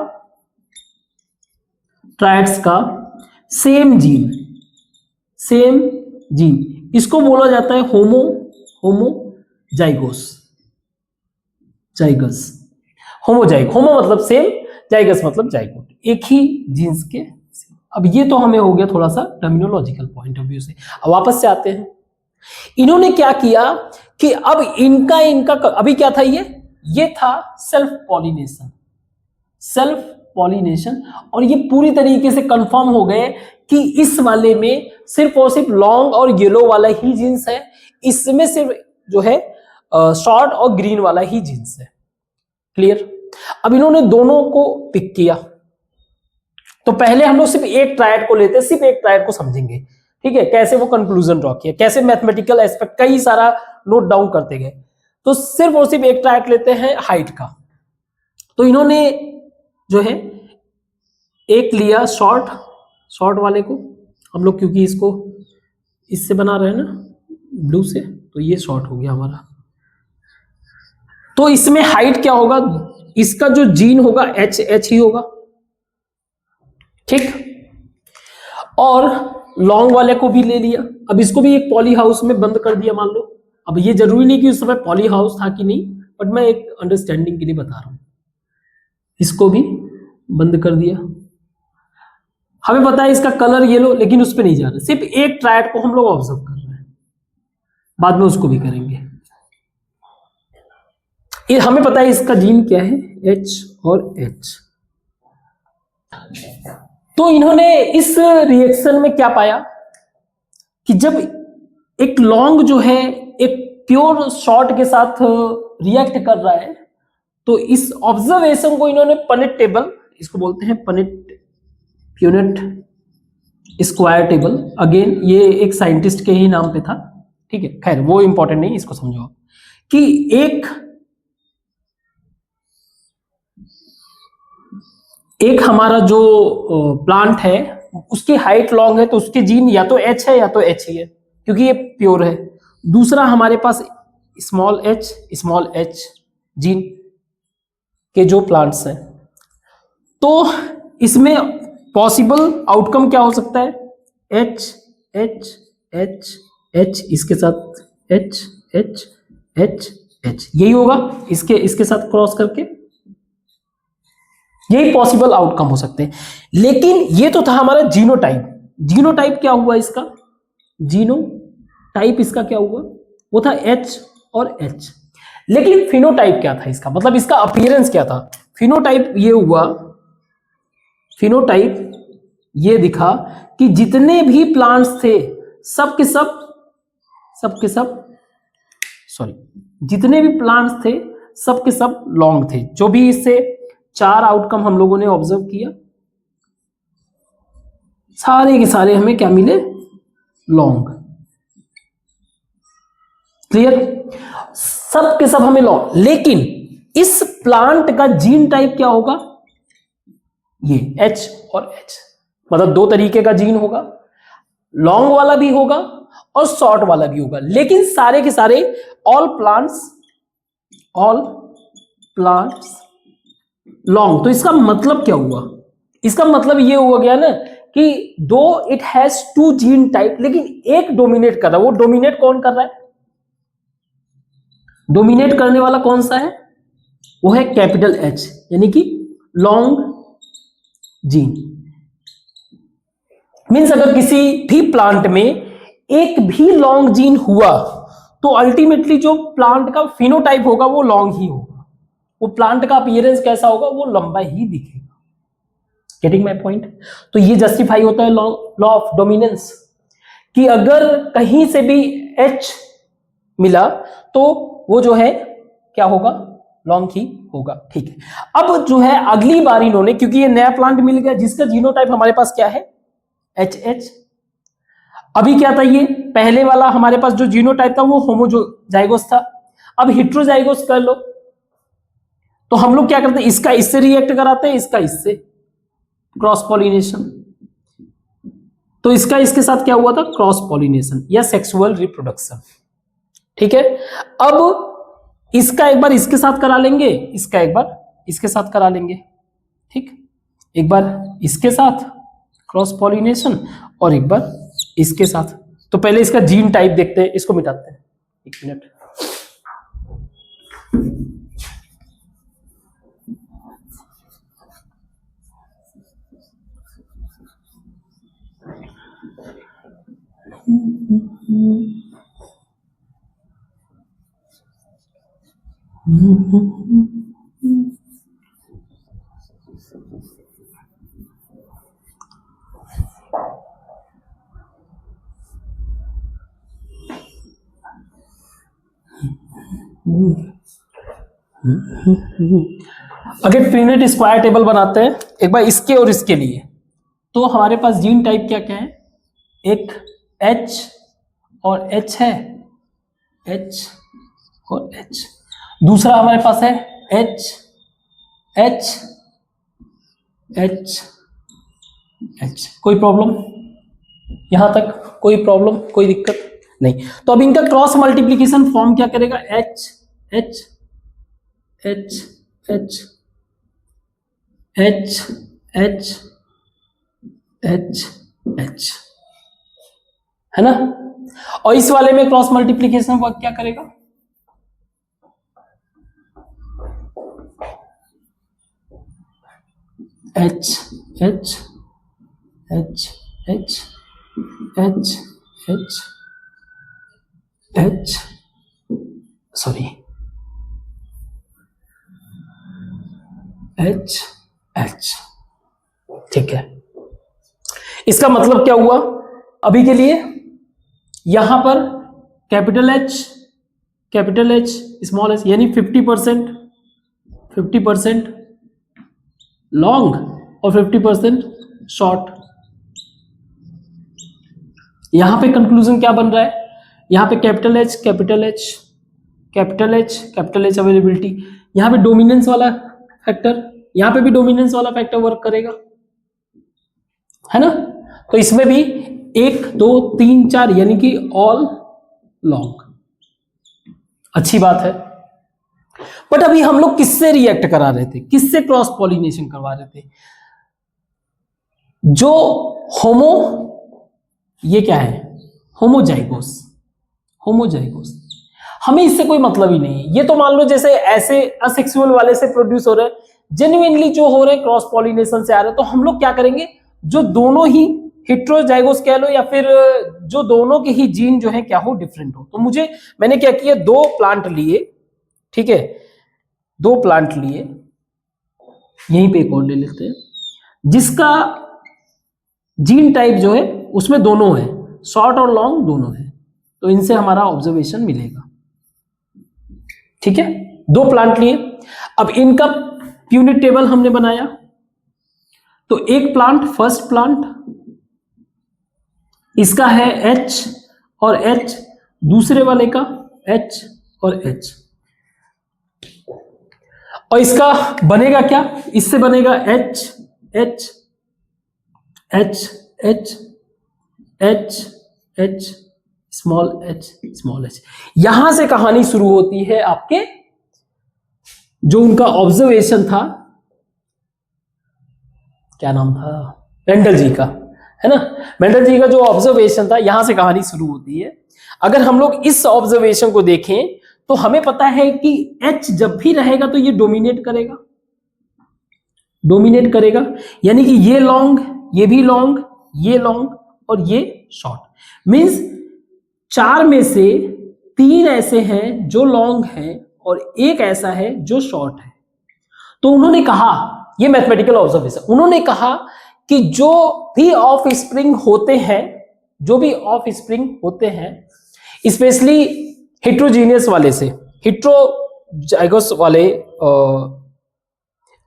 ट्रायड्स का सेम जीन, सेम जीन, इसको बोला जाता है होमोजाइगोस, जाइगस, होमोजाइग, होमो मतलब सेम, जाइगस मतलब जाइगोट, एक ही जीन्स के। अब ये तो हमें हो गया थोड़ा सा टर्मिनोलॉजिकल पॉइंट ऑफ व्यू से। अब वापस से आते हैं, इन्होंने क्या किया कि अब इनका अभी क्या था, ये था सेल्फ पॉलिनेशन, सेल्फ पॉलिनेशन, और ये पूरी तरीके से कंफर्म हो गए कि इस वाले में सिर्फ और सिर्फ लॉन्ग और येलो वाला ही जीन्स है, इसमें सिर्फ जो है शॉर्ट और ग्रीन वाला ही जीन्स है। क्लियर? अब इन्होंने दोनों को पिक किया, तो पहले हम लोग सिर्फ एक ट्रायड को लेते हैं, सिर्फ एक ट्रायड को समझेंगे। ठीक है, कैसे वो कंक्लूजन ड्रॉ किया, कैसे मैथमेटिकल एस्पेक्ट कई सारा नोट डाउन करते गए। तो सिर्फ और सिर्फ एक ट्रायड लेते हैं हाइट का। तो इन्होंने जो है एक लिया शॉर्ट वाले को, हम लोग क्योंकि इसको इससे बना रहे हैं ना ब्लू से, तो ये शॉर्ट हो गया हमारा। तो इसमें हाइट क्या होगा, इसका जो जीन होगा एच ही होगा, ठीक। और लॉन्ग वाले को भी ले लिया, अब इसको भी एक पॉली हाउस में बंद कर दिया मान लो। अब ये जरूरी नहीं कि उस समय पॉली हाउस था कि नहीं, बट मैं एक अंडरस्टैंडिंग के लिए बता रहा हूं। इसको भी बंद कर दिया, हमें पता है इसका कलर येलो, लेकिन उस पर नहीं जा रहे, सिर्फ एक ट्रायड को हम लोग ऑब्जर्व कर रहे हैं, बाद में उसको भी करेंगे। ये हमें पता है इसका जीन क्या है, एच और एच। तो इन्होंने इस रिएक्शन में क्या पाया कि जब एक लॉन्ग जो है एक प्योर शॉर्ट के साथ रिएक्ट कर रहा है, तो इस ऑब्जर्वेशन को इन्होंने पनेट टेबल, इसको बोलते हैं प्यूनेट स्क्वायर टेबल। अगेन ये एक साइंटिस्ट के ही नाम पे था, ठीक है, खैर वो इंपॉर्टेंट नहीं, इसको समझो कि एक हमारा जो प्लांट है उसकी हाइट लॉन्ग है, तो उसके जीन या तो एच है या तो एच ही है, क्योंकि ये प्योर है। दूसरा हमारे पास स्मॉल एच जीन के जो प्लांट्स हैं, तो इसमें पॉसिबल आउटकम क्या हो सकता है, एच एच एच एच, इसके साथ एच एच एच एच, यही होगा इसके साथ क्रॉस करके, यही पॉसिबल आउटकम हो सकते हैं। लेकिन ये तो था हमारा जीनोटाइप क्या हुआ इसका, जीनोटाइप इसका क्या हुआ, वो था एच और एच। लेकिन फिनोटाइप क्या था इसका, मतलब इसका अपीयरेंस क्या था। फिनोटाइप ये हुआ, फिनोटाइप ये दिखा कि जितने भी प्लांट्स थे सब के सब जितने भी प्लांट्स थे सब के सब लॉन्ग थे। जो भी इससे 4 आउटकम हम लोगों ने ऑब्जर्व किया, सारे के सारे हमें क्या मिले, लॉन्ग। क्लियर, सब के सब हमें लॉन्ग। लेकिन इस प्लांट का जीन टाइप क्या होगा, ये एच और एच, मतलब 2 तरीके का जीन होगा, लॉन्ग वाला भी होगा और शॉर्ट वाला भी होगा। लेकिन सारे के सारे ऑल प्लांट्स लॉन्ग। तो इसका मतलब क्या हुआ, इसका मतलब ये हुआ गया ना कि दो इट हैज 2 जीन टाइप, लेकिन एक डोमिनेट कर रहा है। वो डोमिनेट कौन कर रहा है, डोमिनेट करने वाला कौन सा है, वो है कैपिटल एच, यानी कि लॉन्ग जीन। मीन्स अगर किसी भी प्लांट में एक भी लॉन्ग जीन हुआ तो अल्टीमेटली जो प्लांट का फिनोटाइप होगा वो लॉन्ग ही होगा, वो प्लांट का अपीयरेंस कैसा होगा, वो लंबा ही दिखेगा। Getting my point. तो ये जस्टिफाई होता है लॉ ऑफ डोमिनेंस, कि अगर कहीं से भी एच मिला तो वो जो है क्या होगा, लॉन्ग ही होगा। ठीक है, अब जो है अगली बार इन्होंने, क्योंकि ये नया प्लांट मिल गया जिसका जीनोटाइप हमारे पास क्या है, एच एच। अभी क्या था, ये पहले वाला हमारे पास जो जीनोटाइप था वो होमोजाइगोस था। अब हेट्रोजाइगोस कर लो, तो हम लोग क्या करते हैं, इसका इससे रिएक्ट कराते हैं, इसका इससे, क्रॉस पॉलिनेशन। तो इसका इसके साथ क्या हुआ था, क्रॉस पॉलिनेशन या सेक्सुअल रिप्रोडक्शन। ठीक है, अब इसका एक बार इसके साथ करा लेंगे, इसका एक बार इसके साथ करा लेंगे। ठीक, एक बार इसके साथ क्रॉस पॉलिनेशन और एक बार इसके साथ। तो पहले इसका जीन टाइप देखते हैं, इसको मिटाते हैं, एक मिनट। अगर प्यूनेट स्क्वायर टेबल बनाते हैं एक बार इसके और इसके लिए, तो हमारे पास जीन टाइप क्या क्या है, एक H और H है, H और H। दूसरा हमारे पास है H H H H। कोई प्रॉब्लम यहां तक? कोई प्रॉब्लम, कोई दिक्कत नहीं। तो अब इनका क्रॉस मल्टीप्लीकेशन फॉर्म क्या करेगा? H H H H H H H H, है ना? और इस वाले में क्रॉस मल्टीप्लीकेशन वर्क क्या करेगा? H H H H H H H, sorry, H H। ठीक है, इसका मतलब क्या हुआ अभी के लिए? यहां पर कैपिटल H स्मॉल h, यानी 50% लॉन्ग और 50% शॉर्ट। यहां पे कंक्लूजन क्या बन रहा है? यहां पे कैपिटल H अवेलेबिलिटी, यहां पे डोमिनेंस वाला फैक्टर, यहां पे भी डोमिनेंस वाला फैक्टर वर्क करेगा, है ना? तो इसमें भी 1 2 3 4 यानी कि ऑल लॉन्ग। अच्छी बात है। बट अभी हम लोग किससे रिएक्ट करा रहे थे, किससे क्रॉस पॉलिनेशन करवा रहे थे? जो होमो, ये क्या है? होमोजाइगोस। हमें इससे कोई मतलब ही नहीं है। ये तो मान लो जैसे ऐसे असेक्सुअल वाले से प्रोड्यूस हो रहे हैं, जेन्युइनली जो हो रहे हैं क्रॉस पॉलिनेशन से आ रहे हैं, तो हम लोग क्या करेंगे? जो दोनों ही हेट्रोजाइगोस कह लो या फिर जो दोनों के ही जीन जो है क्या हो, डिफरेंट हो। तो मैंने क्या किया, 2 प्लांट लिए, ठीक है, 2 प्लांट लिए, यहीं पे एक और ले लेते हैं, जिसका जीन टाइप जो है उसमें दोनों है, शॉर्ट और लॉन्ग दोनों है। तो इनसे हमारा ऑब्जर्वेशन मिलेगा। ठीक है, 2 प्लांट लिए। अब इनका यूनिट टेबल हमने बनाया। तो एक प्लांट, फर्स्ट प्लांट, इसका है H और H, दूसरे वाले का H और H। और इसका बनेगा क्या? इससे बनेगा H H H H H H small h। यहां से कहानी शुरू होती है आपके, जो उनका ऑब्जर्वेशन था, क्या नाम था, मेंडल जी का, है ना? मेंडल जी का जो ऑब्जर्वेशन था, यहां से कहानी शुरू होती है। अगर हम लोग इस ऑब्जर्वेशन को देखें तो हमें पता है कि H जब भी रहेगा तो ये डोमिनेट करेगा, यानी कि ये लॉन्ग, ये भी लॉन्ग, ये लॉन्ग और ये शॉर्ट। मींस 4 में से 3 ऐसे हैं जो लॉन्ग हैं और एक ऐसा है जो शॉर्ट है। तो उन्होंने कहा, ये मैथमेटिकल ऑब्जर्वेशन, उन्होंने कहा कि जो भी ऑफ स्प्रिंग होते हैं, स्पेशली हेट्रोजीनियस वाले से, हेट्रोजाइगस वाले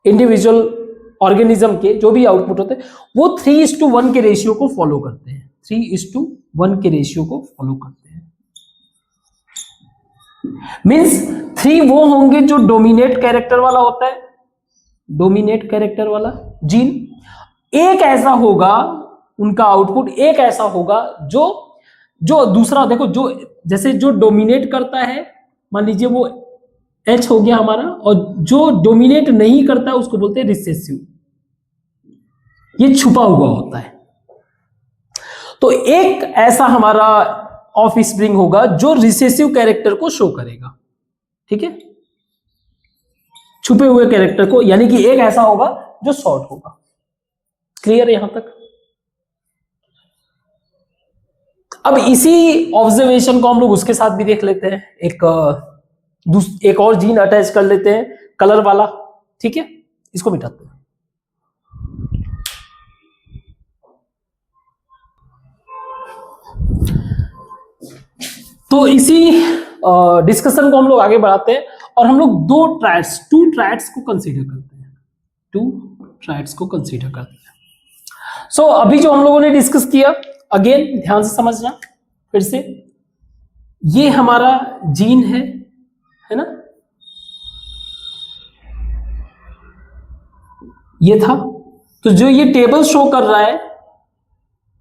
इंडिविजुअल ऑर्गेनिज्म के जो भी आउटपुट होते हैं, वो 3:1 के रेशियो को फॉलो करते हैं। 3:1 के रेशियो को फॉलो करते हैं। मींस 3 वो होंगे जो डोमिनेट कैरेक्टर वाला होता है, डोमिनेट कैरेक्टर वाला जीन। एक ऐसा होगा उनका आउटपुट, एक ऐसा होगा जो दूसरा, देखो, जो जैसे जो डोमिनेट करता है, मान लीजिए वो H हो गया हमारा, और जो डोमिनेट नहीं करता है उसको बोलते हैं रिसेसिव। ये छुपा हुआ होता है। तो एक ऐसा हमारा ऑफ स्प्रिंग होगा जो रिसेसिव कैरेक्टर को शो करेगा, ठीक है, छुपे हुए कैरेक्टर को, यानी कि एक ऐसा होगा जो शॉर्ट होगा। क्लियर है यहां तक? अब इसी ऑब्जर्वेशन को हम लोग उसके साथ भी देख लेते हैं। एक और जीन अटैच कर लेते हैं, कलर वाला, ठीक है, इसको मिटाते हैं। तो इसी डिस्कशन को हम लोग आगे बढ़ाते हैं और हम लोग टू ट्रायड्स को कंसीडर करते हैं। सो अभी जो हम लोगों ने डिस्कस किया, अगेन ध्यान से समझना फिर से, ये हमारा जीन है ना, ये था। तो जो ये टेबल शो कर रहा है,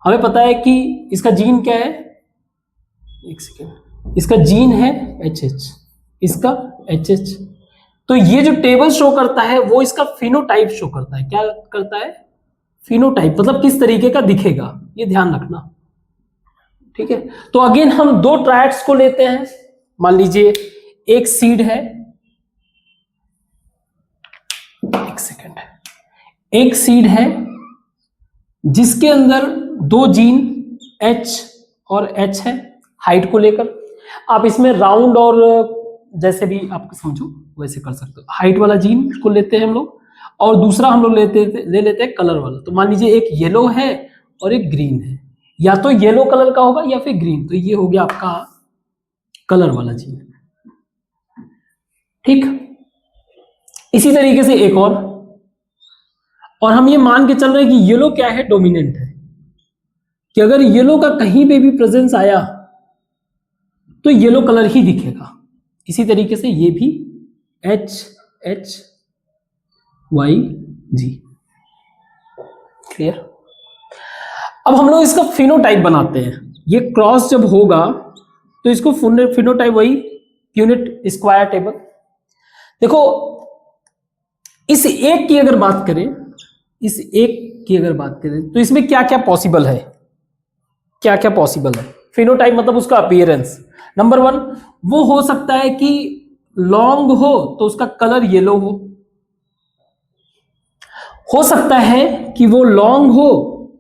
हमें पता है कि इसका जीन क्या है, एक सेकेंड, इसका जीन है HH, इसका HH। तो ये जो टेबल शो करता है वो इसका फिनोटाइप शो करता है। क्या करता है? फिनोटाइप, मतलब किस तरीके का दिखेगा, ये ध्यान रखना, ठीक है। तो अगेन हम दो ट्रायड्स को लेते हैं। मान लीजिए एक सीड है, एक सेकेंड, एक सीड है जिसके अंदर दो जीन H और H है हाइट को लेकर। आप इसमें राउंड और जैसे भी आप समझो वैसे कर सकते हो। हाइट वाला जीन को लेते हैं हम लोग, और दूसरा हम लोग ले लेते हैं कलर वाला। तो मान लीजिए एक येलो है और एक ग्रीन है, या तो येलो कलर का होगा या फिर ग्रीन, तो ये हो गया आपका कलर वाला जीन, ठीक। इसी तरीके से एक और हम ये मान के चल रहे हैं कि येलो क्या है, डोमिनेंट है, कि अगर येलो का कहीं पे भी प्रेजेंस आया तो येलो कलर ही दिखेगा। इसी तरीके से ये भी HH YG, क्लियर। अब हम लोग इसका फिनोटाइप बनाते हैं। ये क्रॉस जब होगा तो इसको फिनोटाइप, वही यूनिट स्क्वायर टेबल। देखो इस एक की अगर बात करें, इस एक की अगर बात करें तो इसमें क्या क्या पॉसिबल है, क्या क्या पॉसिबल है। फिनोटाइप मतलब उसका अपीयरेंस। नंबर 1, वो हो सकता है कि लॉन्ग हो तो उसका कलर येलो हो सकता है कि वो लॉन्ग हो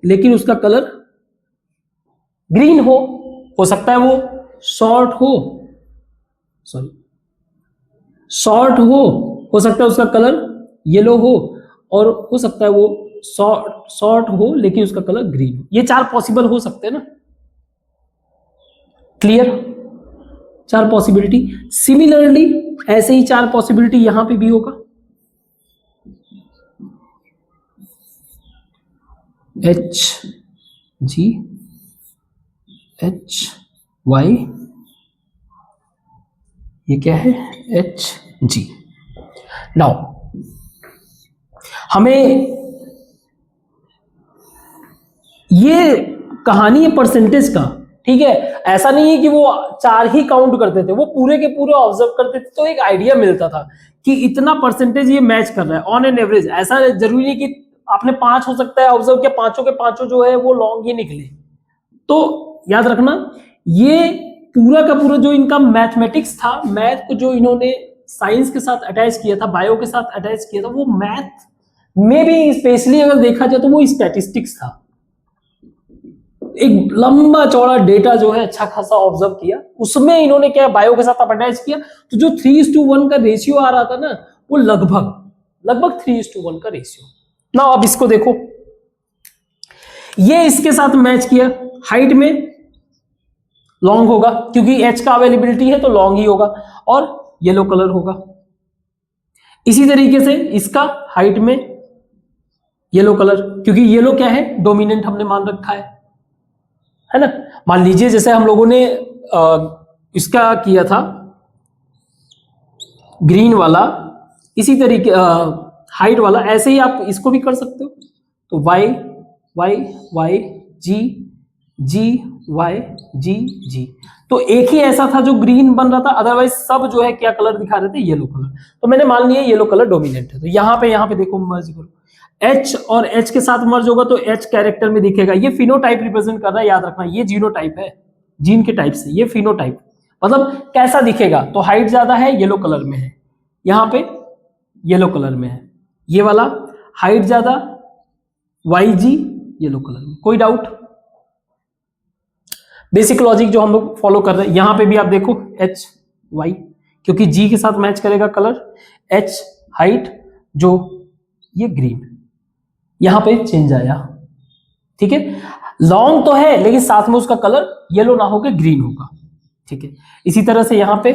लेकिन उसका कलर ग्रीन हो सकता है वो शॉर्ट हो सकता है उसका कलर येलो हो, और हो सकता है वो शॉर्ट हो लेकिन उसका कलर ग्रीन हो। ये 4 पॉसिबल हो सकते हैं ना, क्लियर। 4 पॉसिबिलिटी। सिमिलरली ऐसे ही 4 पॉसिबिलिटी यहां पे भी होगा। HG HY, ये क्या है, HG। नाउ हमें ये कहानी है परसेंटेज का, ठीक है। ऐसा नहीं है कि वो 4 ही काउंट करते थे, वो पूरे के पूरे ऑब्जर्व करते थे, तो एक आइडिया मिलता था कि इतना परसेंटेज ये मैच कर रहा है ऑन एन एवरेज। ऐसा जरूरी नहीं कि आपने 5 हो सकता है ऑब्जर्व किया, पांचों के पांचों जो है वो लॉन्ग ही निकले। तो याद रखना, ये पूरा का पूरा जो इनका मैथमेटिक्स था, मैथ को जो इन्होंने साइंस के साथ अटैच किया था, बायो के साथ अटैच किया था, वो मैथ में भी स्पेशली अगर देखा जाए तो वो स्टैटिस्टिक्स था। एक लंबा चौड़ा डेटा जो है अच्छा खासा ऑब्जर्व किया, उसमें इन्होंने क्या बायो के साथ अटैच किया। तो जो 3:1 का रेशियो आ रहा था ना, वो लगभग 3:1 का रेशियो। ना अब इसको देखो, ये इसके साथ मैच किया, हाइट में लॉन्ग होगा क्योंकि H का अवेलेबिलिटी है तो लॉन्ग ही होगा, और येलो कलर होगा। इसी तरीके से इसका हाइट में येलो कलर, क्योंकि येलो क्या है, डोमिनेंट हमने मान रखा है ना। मान लीजिए जैसे हम लोगों ने इसका किया था ग्रीन वाला, इसी तरीके हाइट वाला, ऐसे ही आप इसको भी कर सकते हो। तो Y Y Y G G Y G G, तो एक ही ऐसा था जो ग्रीन बन रहा था, अदरवाइज सब जो है क्या कलर दिखा रहे थे, येलो कलर। तो मैंने मान लिया येलो कलर डोमिनेंट है। तो यहाँ पे देखो मर्ज करो, H और H के साथ मर्ज होगा तो H कैरेक्टर में दिखेगा। ये फिनोटाइप रिप्रेजेंट कर रहा है, याद रखना। ये जीनोटाइप है, जीन के टाइप से। ये फिनोटाइप मतलब कैसा दिखेगा, तो हाइट ज्यादा है, येलो कलर में है, यहाँ पे येलो कलर में है। ये वाला हाइट ज्यादा, YG येलो कलर में। कोई डाउट? बेसिक लॉजिक जो हम लोग फॉलो कर रहे हैं। यहां पे भी आप देखो HY, क्योंकि G के साथ मैच करेगा कलर। H हाइट, जो ये ग्रीन, यहां पे चेंज आया, ठीक है। लॉन्ग तो है लेकिन साथ में उसका कलर येलो ना होकर ग्रीन होगा, ठीक है। इसी तरह से यहां पे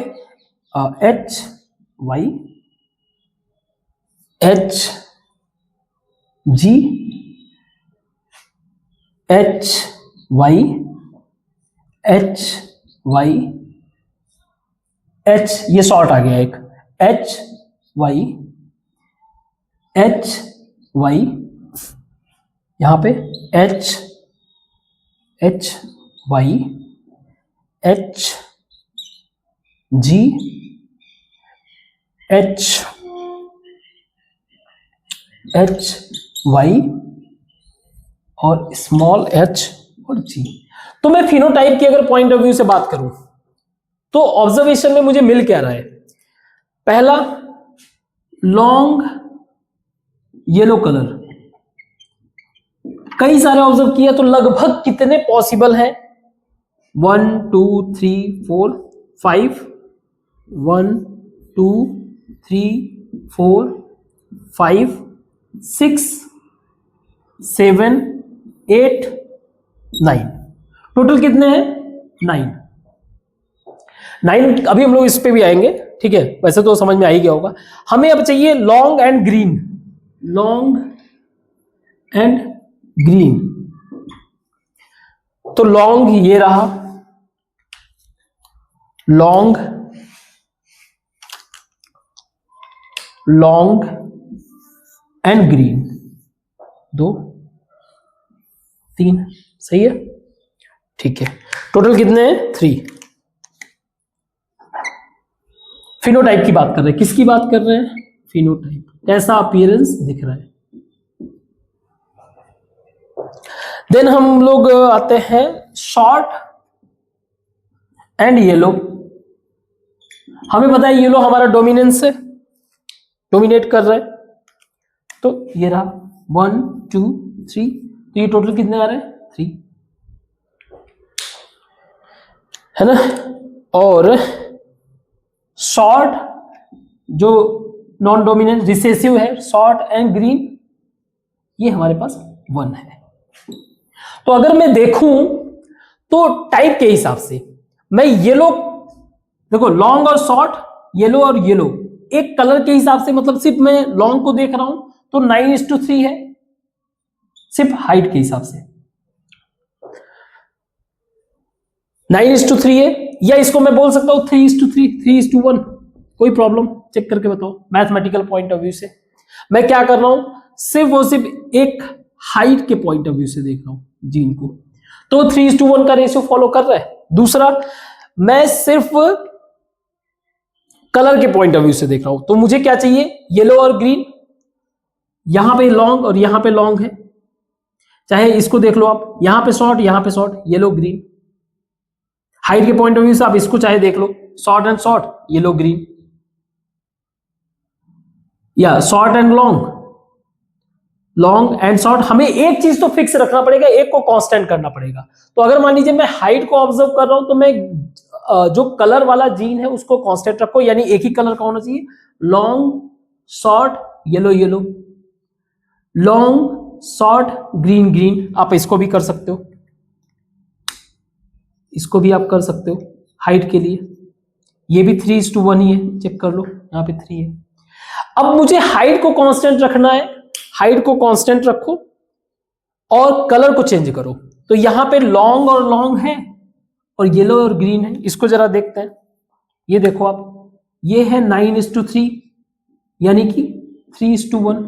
HY HG HY Y H Y H, ये शॉर्ट आ गया एक, एच वाई यहां पे H H Y H G H Y और स्मॉल एच और जी। तो मैं फिनोटाइप की अगर पॉइंट ऑफ व्यू से बात करूं तो ऑब्जर्वेशन में मुझे मिल क्या रहा है, पहला लॉन्ग येलो कलर, कई सारे ऑब्जर्व किया तो लगभग कितने पॉसिबल हैं, 1 2 3 4 5, 1 2 3 4 5 6 7 8 9, टोटल कितने हैं 9। अभी हम लोग इस पे भी आएंगे, ठीक है, वैसे तो समझ में आ ही गया होगा। हमें अब चाहिए long and green, long and green. तो लॉन्ग ये रहा, लॉन्ग एंड ग्रीन, 2 3, सही है, ठीक है। टोटल कितने हैं 3। फिनोटाइप की बात कर रहे हैं, किसकी बात कर रहे हैं, फिनोटाइप, कैसा अपीयरेंस दिख रहा है। देन हम लोग आते हैं शॉर्ट एंड येलो। हमें पता है येलो हमारा डोमिनेंस है, डोमिनेट कर रहा है, तो ये रहा 1 2 3, तो ये टोटल कितने आ रहे हैं 3, है ना। और शॉर्ट जो नॉन डोमिनेंट रिसेसिव है, शॉर्ट एंड ग्रीन, ये हमारे पास 1 है। तो अगर मैं देखूं तो टाइप के हिसाब से मैं येलो, देखो लॉन्ग और शॉर्ट, येलो और येलो, एक कलर के हिसाब से, मतलब सिर्फ मैं लॉन्ग को देख रहा हूं तो 9:3 है, सिर्फ हाइट के हिसाब से 9:3 है, या इसको मैं बोल सकता हूं 3:3, 3:1, कोई प्रॉब्लम, चेक करके बताओ मैथमेटिकल पॉइंट ऑफ व्यू से। मैं क्या कर रहा हूं, सिर्फ एक हाइट के पॉइंट ऑफ व्यू से देख रहा हूं जीन को, तो 3:1 का रेशियो फॉलो कर रहा है। दूसरा, मैं सिर्फ कलर के पॉइंट ऑफ व्यू से देख रहा हूं, तो मुझे क्या चाहिए, येलो और ग्रीन, यहां पे लॉन्ग और यहां पे लॉन्ग है, चाहे इसको देख लो आप, यहां पे शॉर्ट येलो ग्रीन। हाइट के पॉइंट ऑफ व्यू से आप इसको चाहे देख लो, short and short, yellow green, या short and long, long and short. हमें एक चीज तो फिक्स रखना पड़ेगा, एक को कांस्टेंट करना पड़ेगा। तो अगर मान लीजिए मैं हाइट को ऑब्जर्व कर रहा हूं तो मैं जो कलर वाला जीन है उसको कांस्टेंट रखो, यानी एक ही कलर का होना चाहिए, long short yellow yellow, long short green green. आप इसको भी कर सकते हो, इसको भी आप कर सकते हो हाइट के लिए, ये भी 3:1 ही है, चेक कर लो, यहां पे 3 है। अब मुझे हाइट को कांस्टेंट रखना है, हाइट को कांस्टेंट रखो और कलर को चेंज करो। तो यहां पे लॉन्ग और लॉन्ग है और येलो और ग्रीन है, इसको जरा देखते हैं। ये देखो आप, ये है 9:3, यानी कि 3:1।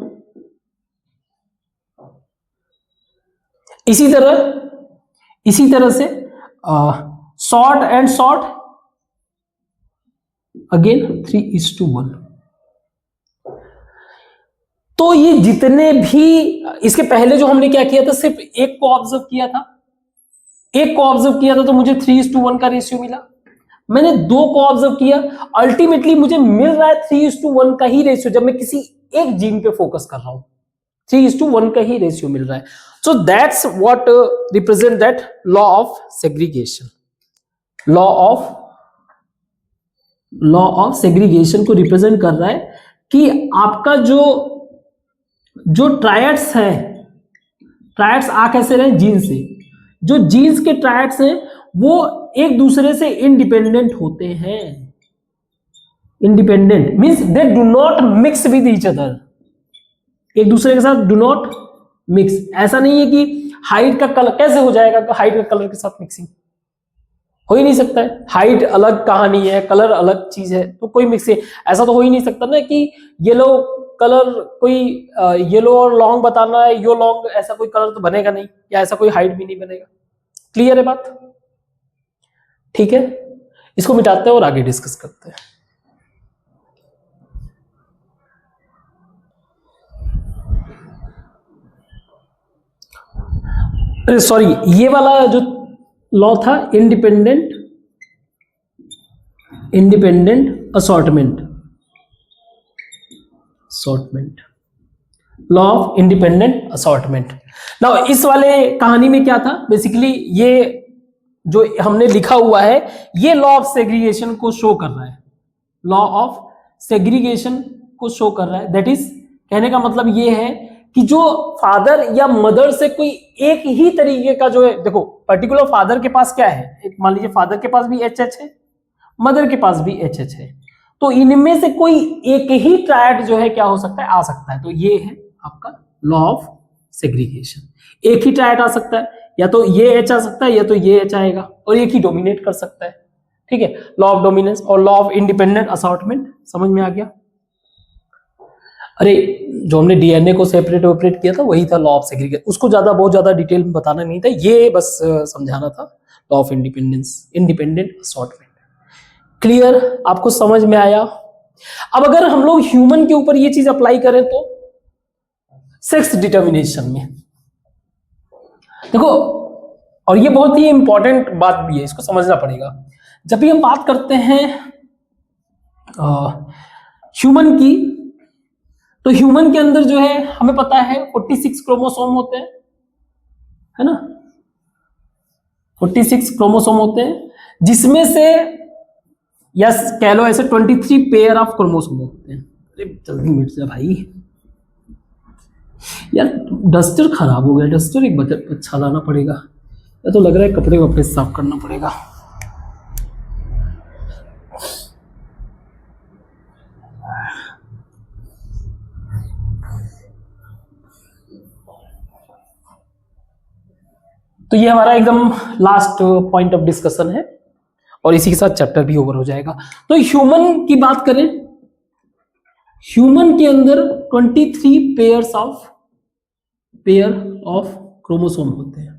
इसी तरह से शॉर्ट एंड शॉर्ट, अगेन 3:1। तो ये जितने भी, इसके पहले जो हमने क्या किया था, सिर्फ एक को ऑब्जर्व किया था, तो मुझे 3:1 का रेशियो मिला। मैंने 2 को ऑब्जर्व किया, अल्टीमेटली मुझे मिल रहा है 3:1 का ही रेशियो, जब मैं किसी एक जीन पे फोकस कर रहा हूं 3:1 का ही रेशियो मिल रहा है। So that's what represent that law of segregation. Law of segregation को रिप्रेजेंट कर रहा है कि आपका जो ट्रायड्स है, ट्रायड्स आ कैसे रहे, जीन से, जो जीन्स के ट्रायड्स हैं वो एक दूसरे से इंडिपेंडेंट होते हैं। Independent means they do not mix with each other, एक दूसरे के साथ डू नॉट मिक्स। ऐसा नहीं है कि हाइट का कलर कैसे हो जाएगा, हाइट का कलर के साथ मिक्सिंग हो ही नहीं सकता है। हाइट अलग कहानी है, कलर अलग चीज है, तो कोई मिक्सिंग ऐसा तो हो ही नहीं सकता ना कि येलो कलर कोई येलो और लॉन्ग बताना है, यो लॉन्ग, ऐसा कोई कलर तो बनेगा नहीं, या ऐसा कोई हाइट भी नहीं बनेगा। क्लियर है बात? ठीक है, इसको मिटाते हैं और आगे डिस्कस करते हैं। अरे सॉरी, ये वाला जो लॉ था independent assortment, law of independent assortment. Now इस वाले कहानी में क्या था, बेसिकली ये जो हमने लिखा हुआ है ये लॉ ऑफ सेग्रीगेशन को शो कर रहा है, लॉ ऑफ सेग्रीगेशन को शो कर रहा है। दैट इज, कहने का मतलब ये है कि जो फादर या मदर से कोई एक ही तरीके का जो है, देखो पर्टिकुलर फादर के पास क्या है, एक मान लीजिए फादर के पास भी एच है, मदर के पास भी एच है, तो इनमें से कोई एक ही ट्रायड जो है क्या हो सकता है, आ सकता है। तो ये है आपका लॉ ऑफ सेग्रीगेशन। एक ही ट्रायड आ सकता है, या तो ये एच आ सकता है या तो ये एच आएगा, और एक ही डोमिनेट कर सकता है। ठीक है, लॉ ऑफ डोमिनेंस और लॉ ऑफ इंडिपेंडेंट असॉर्टमेंट समझ में आ गया। अरे जो हमने डीएनए को सेपरेट ऑपरेट किया था वही था लॉ ऑफ सेग्रीगेशन, उसको बहुत ज्यादा डिटेल में बताना नहीं था, ये बस समझाना था law of independent assortment. Clear, आपको समझ में आया? अब अगर हम लोग ह्यूमन के ऊपर ये चीज अप्लाई करें तो सेक्स डिटर्मिनेशन में देखो, और ये बहुत ही इंपॉर्टेंट बात भी है, इसको समझना पड़ेगा। जब भी हम बात करते हैं ह्यूमन की, तो ह्यूमन के अंदर जो है हमें पता है 46 क्रोमोसोम होते हैं, है ना, 46 क्रोमोसोम होते हैं, जिसमें से यस कह लो ऐसे 23 पेयर ऑफ क्रोमोसोम होते हैं। अरे जल्दी मिट जा भाई, यार डस्टर खराब हो गया, डस्टर एक अच्छा लाना पड़ेगा, या तो लग रहा है कपड़े वपड़े साफ करना पड़ेगा। तो ये हमारा एकदम लास्ट पॉइंट ऑफ डिस्कशन है, और इसी के साथ चैप्टर भी ओवर हो जाएगा। तो ह्यूमन की बात करें, ह्यूमन के अंदर 23 पेयर ऑफ क्रोमोसोम होते हैं।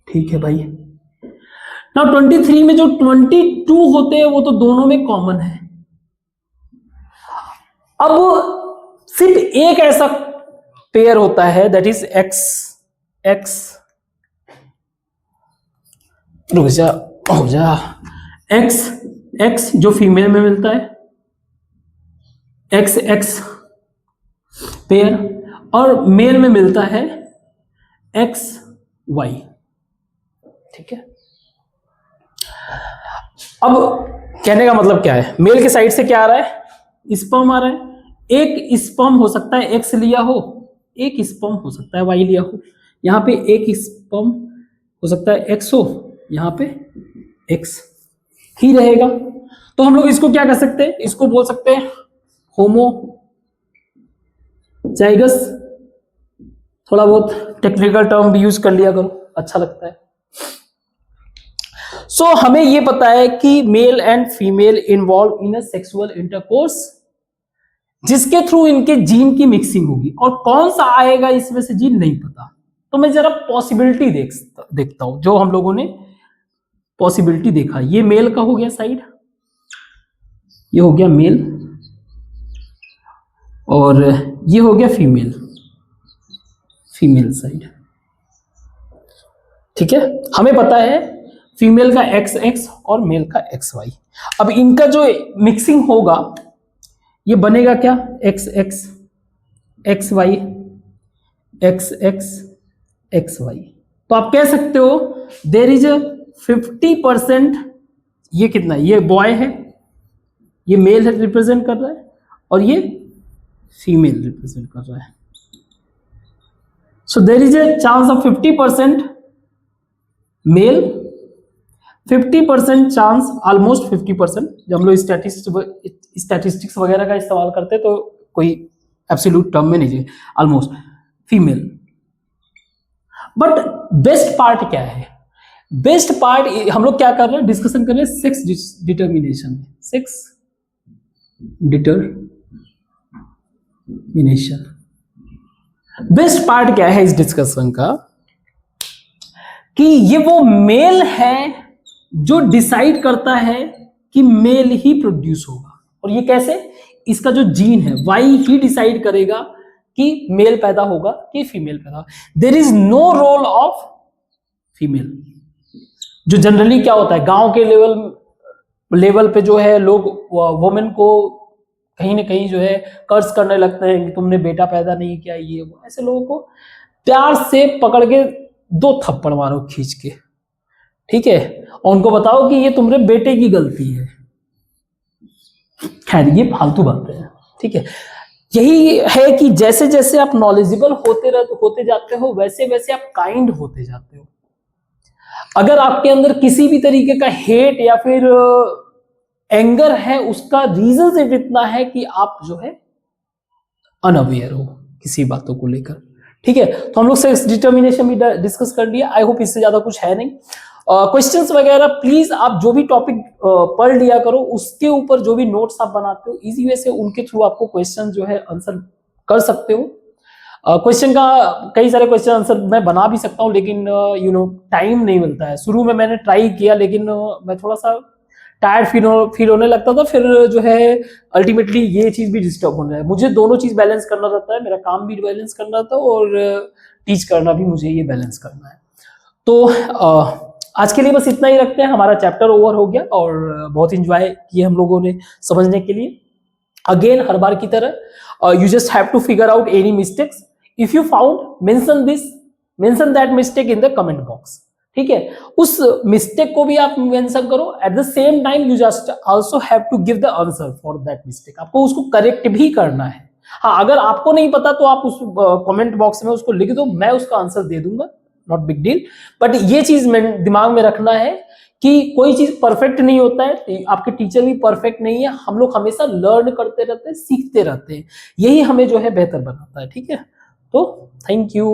ठीक है भाई, ना 23 में जो 22 होते हैं वो तो दोनों में कॉमन है। अब सिर्फ एक ऐसा पेयर होता है, दैट इज एक्स रुक जा हो जा, एक्स जो फीमेल में मिलता है, एक्स पेयर, और मेल में मिलता है XY। ठीक है, अब कहने का मतलब क्या है, मेल के साइड से क्या आ रहा है, स्पर्म आ रहा है। एक स्पर्म हो सकता है एक्स लिया हो, एक स्पर्म हो सकता है वाई लिया हो, यहाँ पे एक स्पर्म हो सकता है एक्स हो, यहाँ पे एक्स ही रहेगा। तो हम लोग इसको क्या कर सकते हैं, इसको बोल सकते हैं होमोजाइगस। थोड़ा बहुत टेक्निकल टर्म भी यूज कर लिया करो, अच्छा लगता है। सो हमें ये पता है कि male and female involve in a sexual intercourse, जिसके थ्रू इनके जीन की मिक्सिंग होगी, और कौन सा आएगा इसमें से जीन नहीं पता। तो मैं जरा पॉसिबिलिटी देखता हूं, जो हम लोगों ने पॉसिबिलिटी देखा, ये मेल का हो गया साइड, ये हो गया मेल, और ये हो गया फीमेल साइड। ठीक है, हमें पता है फीमेल का XX और मेल का XY। अब इनका जो मिक्सिंग होगा ये बनेगा क्या, XX XY XX XY। तो आप कह सकते हो देयर इज 50%, ये कितना, ये बॉय है, ये मेल रिप्रेजेंट कर रहा है, और ये फीमेल रिप्रेजेंट कर रहा है। So there is a chance of 50% male, 50% chance, almost 50%। जब हम लोग स्टैटिस्टिक्स वगैरह का इस्तेमाल करते हैं तो कोई एब्सोल्यूट टर्म में नहीं, almost female. But best part क्या है? बेस्ट पार्ट हम लोग क्या कर रहे हैं, डिस्कशन कर रहे हैं सेक्स डिटर्मिनेशन में। सेक्स डिटर्मिनेशन बेस्ट पार्ट क्या है इस डिस्कशन का, कि ये वो मेल है जो डिसाइड करता है कि मेल ही प्रोड्यूस होगा। और ये कैसे? इसका जो जीन है वाई ही डिसाइड करेगा कि मेल पैदा होगा कि फीमेल पैदा होगा। There is no role of female. जो जनरली क्या होता है, गांव के लेवल पे जो है लोग वुमेन को कहीं ना कहीं जो है कर्ज करने लगते हैं कि तुमने बेटा पैदा नहीं किया, ये वो। ऐसे लोगों को प्यार से पकड़ के 2 थप्पड़ मारो खींच के, ठीक है, और उनको बताओ कि ये तुम्हारे बेटे की गलती है। खैर ये फालतू बातें हैं, ठीक है। यही है कि जैसे जैसे आप नॉलेजेबल होते जाते हो, वैसे वैसे आप काइंड होते जाते हो। अगर आपके अंदर किसी भी तरीके का हेट या फिर एंगर है, उसका रीजन सिर्फ इतना है कि आप जो है अनअवेयर हो किसी बातों को लेकर, ठीक है। तो हम लोग सेक्स डिटर्मिनेशन भी डिस्कस कर लिया। आई होप इससे ज्यादा कुछ है नहीं। क्वेश्चंस वगैरह प्लीज आप जो भी टॉपिक पढ़ लिया करो, उसके ऊपर जो भी नोट्स आप बनाते हो इजी वे से उनके थ्रू आपको क्वेश्चन जो है आंसर कर सकते हो। क्वेश्चन का कई सारे क्वेश्चन आंसर मैं बना भी सकता हूँ, लेकिन टाइम नहीं मिलता है। शुरू में मैंने ट्राई किया, लेकिन मैं थोड़ा सा टायर्ड फील होने लगता था, फिर जो है अल्टीमेटली ये चीज भी डिस्टर्ब होने है। मुझे दोनों चीज बैलेंस करना रहता है, मेरा काम भी बैलेंस करना था और टीच करना भी मुझे ये बैलेंस करना है। तो आज के लिए बस इतना ही रखते हैं। हमारा चैप्टर ओवर हो गया और बहुत इंजॉय किए हम लोगों ने समझने के लिए। अगेन हर बार की तरह you just have to figure out any mistakes. If you found mention that mistake in the comment box, ठीक है। उस मिस्टेक को भी आप मेंशन करो। At the same time you just also have to give the answer for that mistake. आपको उसको correct भी करना है। हाँ, अगर आपको नहीं पता तो आप उस कमेंट बॉक्स में उसको लिख दो, मैं उसका आंसर दे दूंगा, नॉट बिग डील। बट ये चीज दिमाग में रखना है कि कोई चीज परफेक्ट नहीं होता है, आपके टीचर भी परफेक्ट नहीं है। हम लोग हमेशा लर्न करते रहते हैं, सीखते रहते हैं, यही हमें जो है बेहतर बनाता है, ठीक है। तो थैंक यू।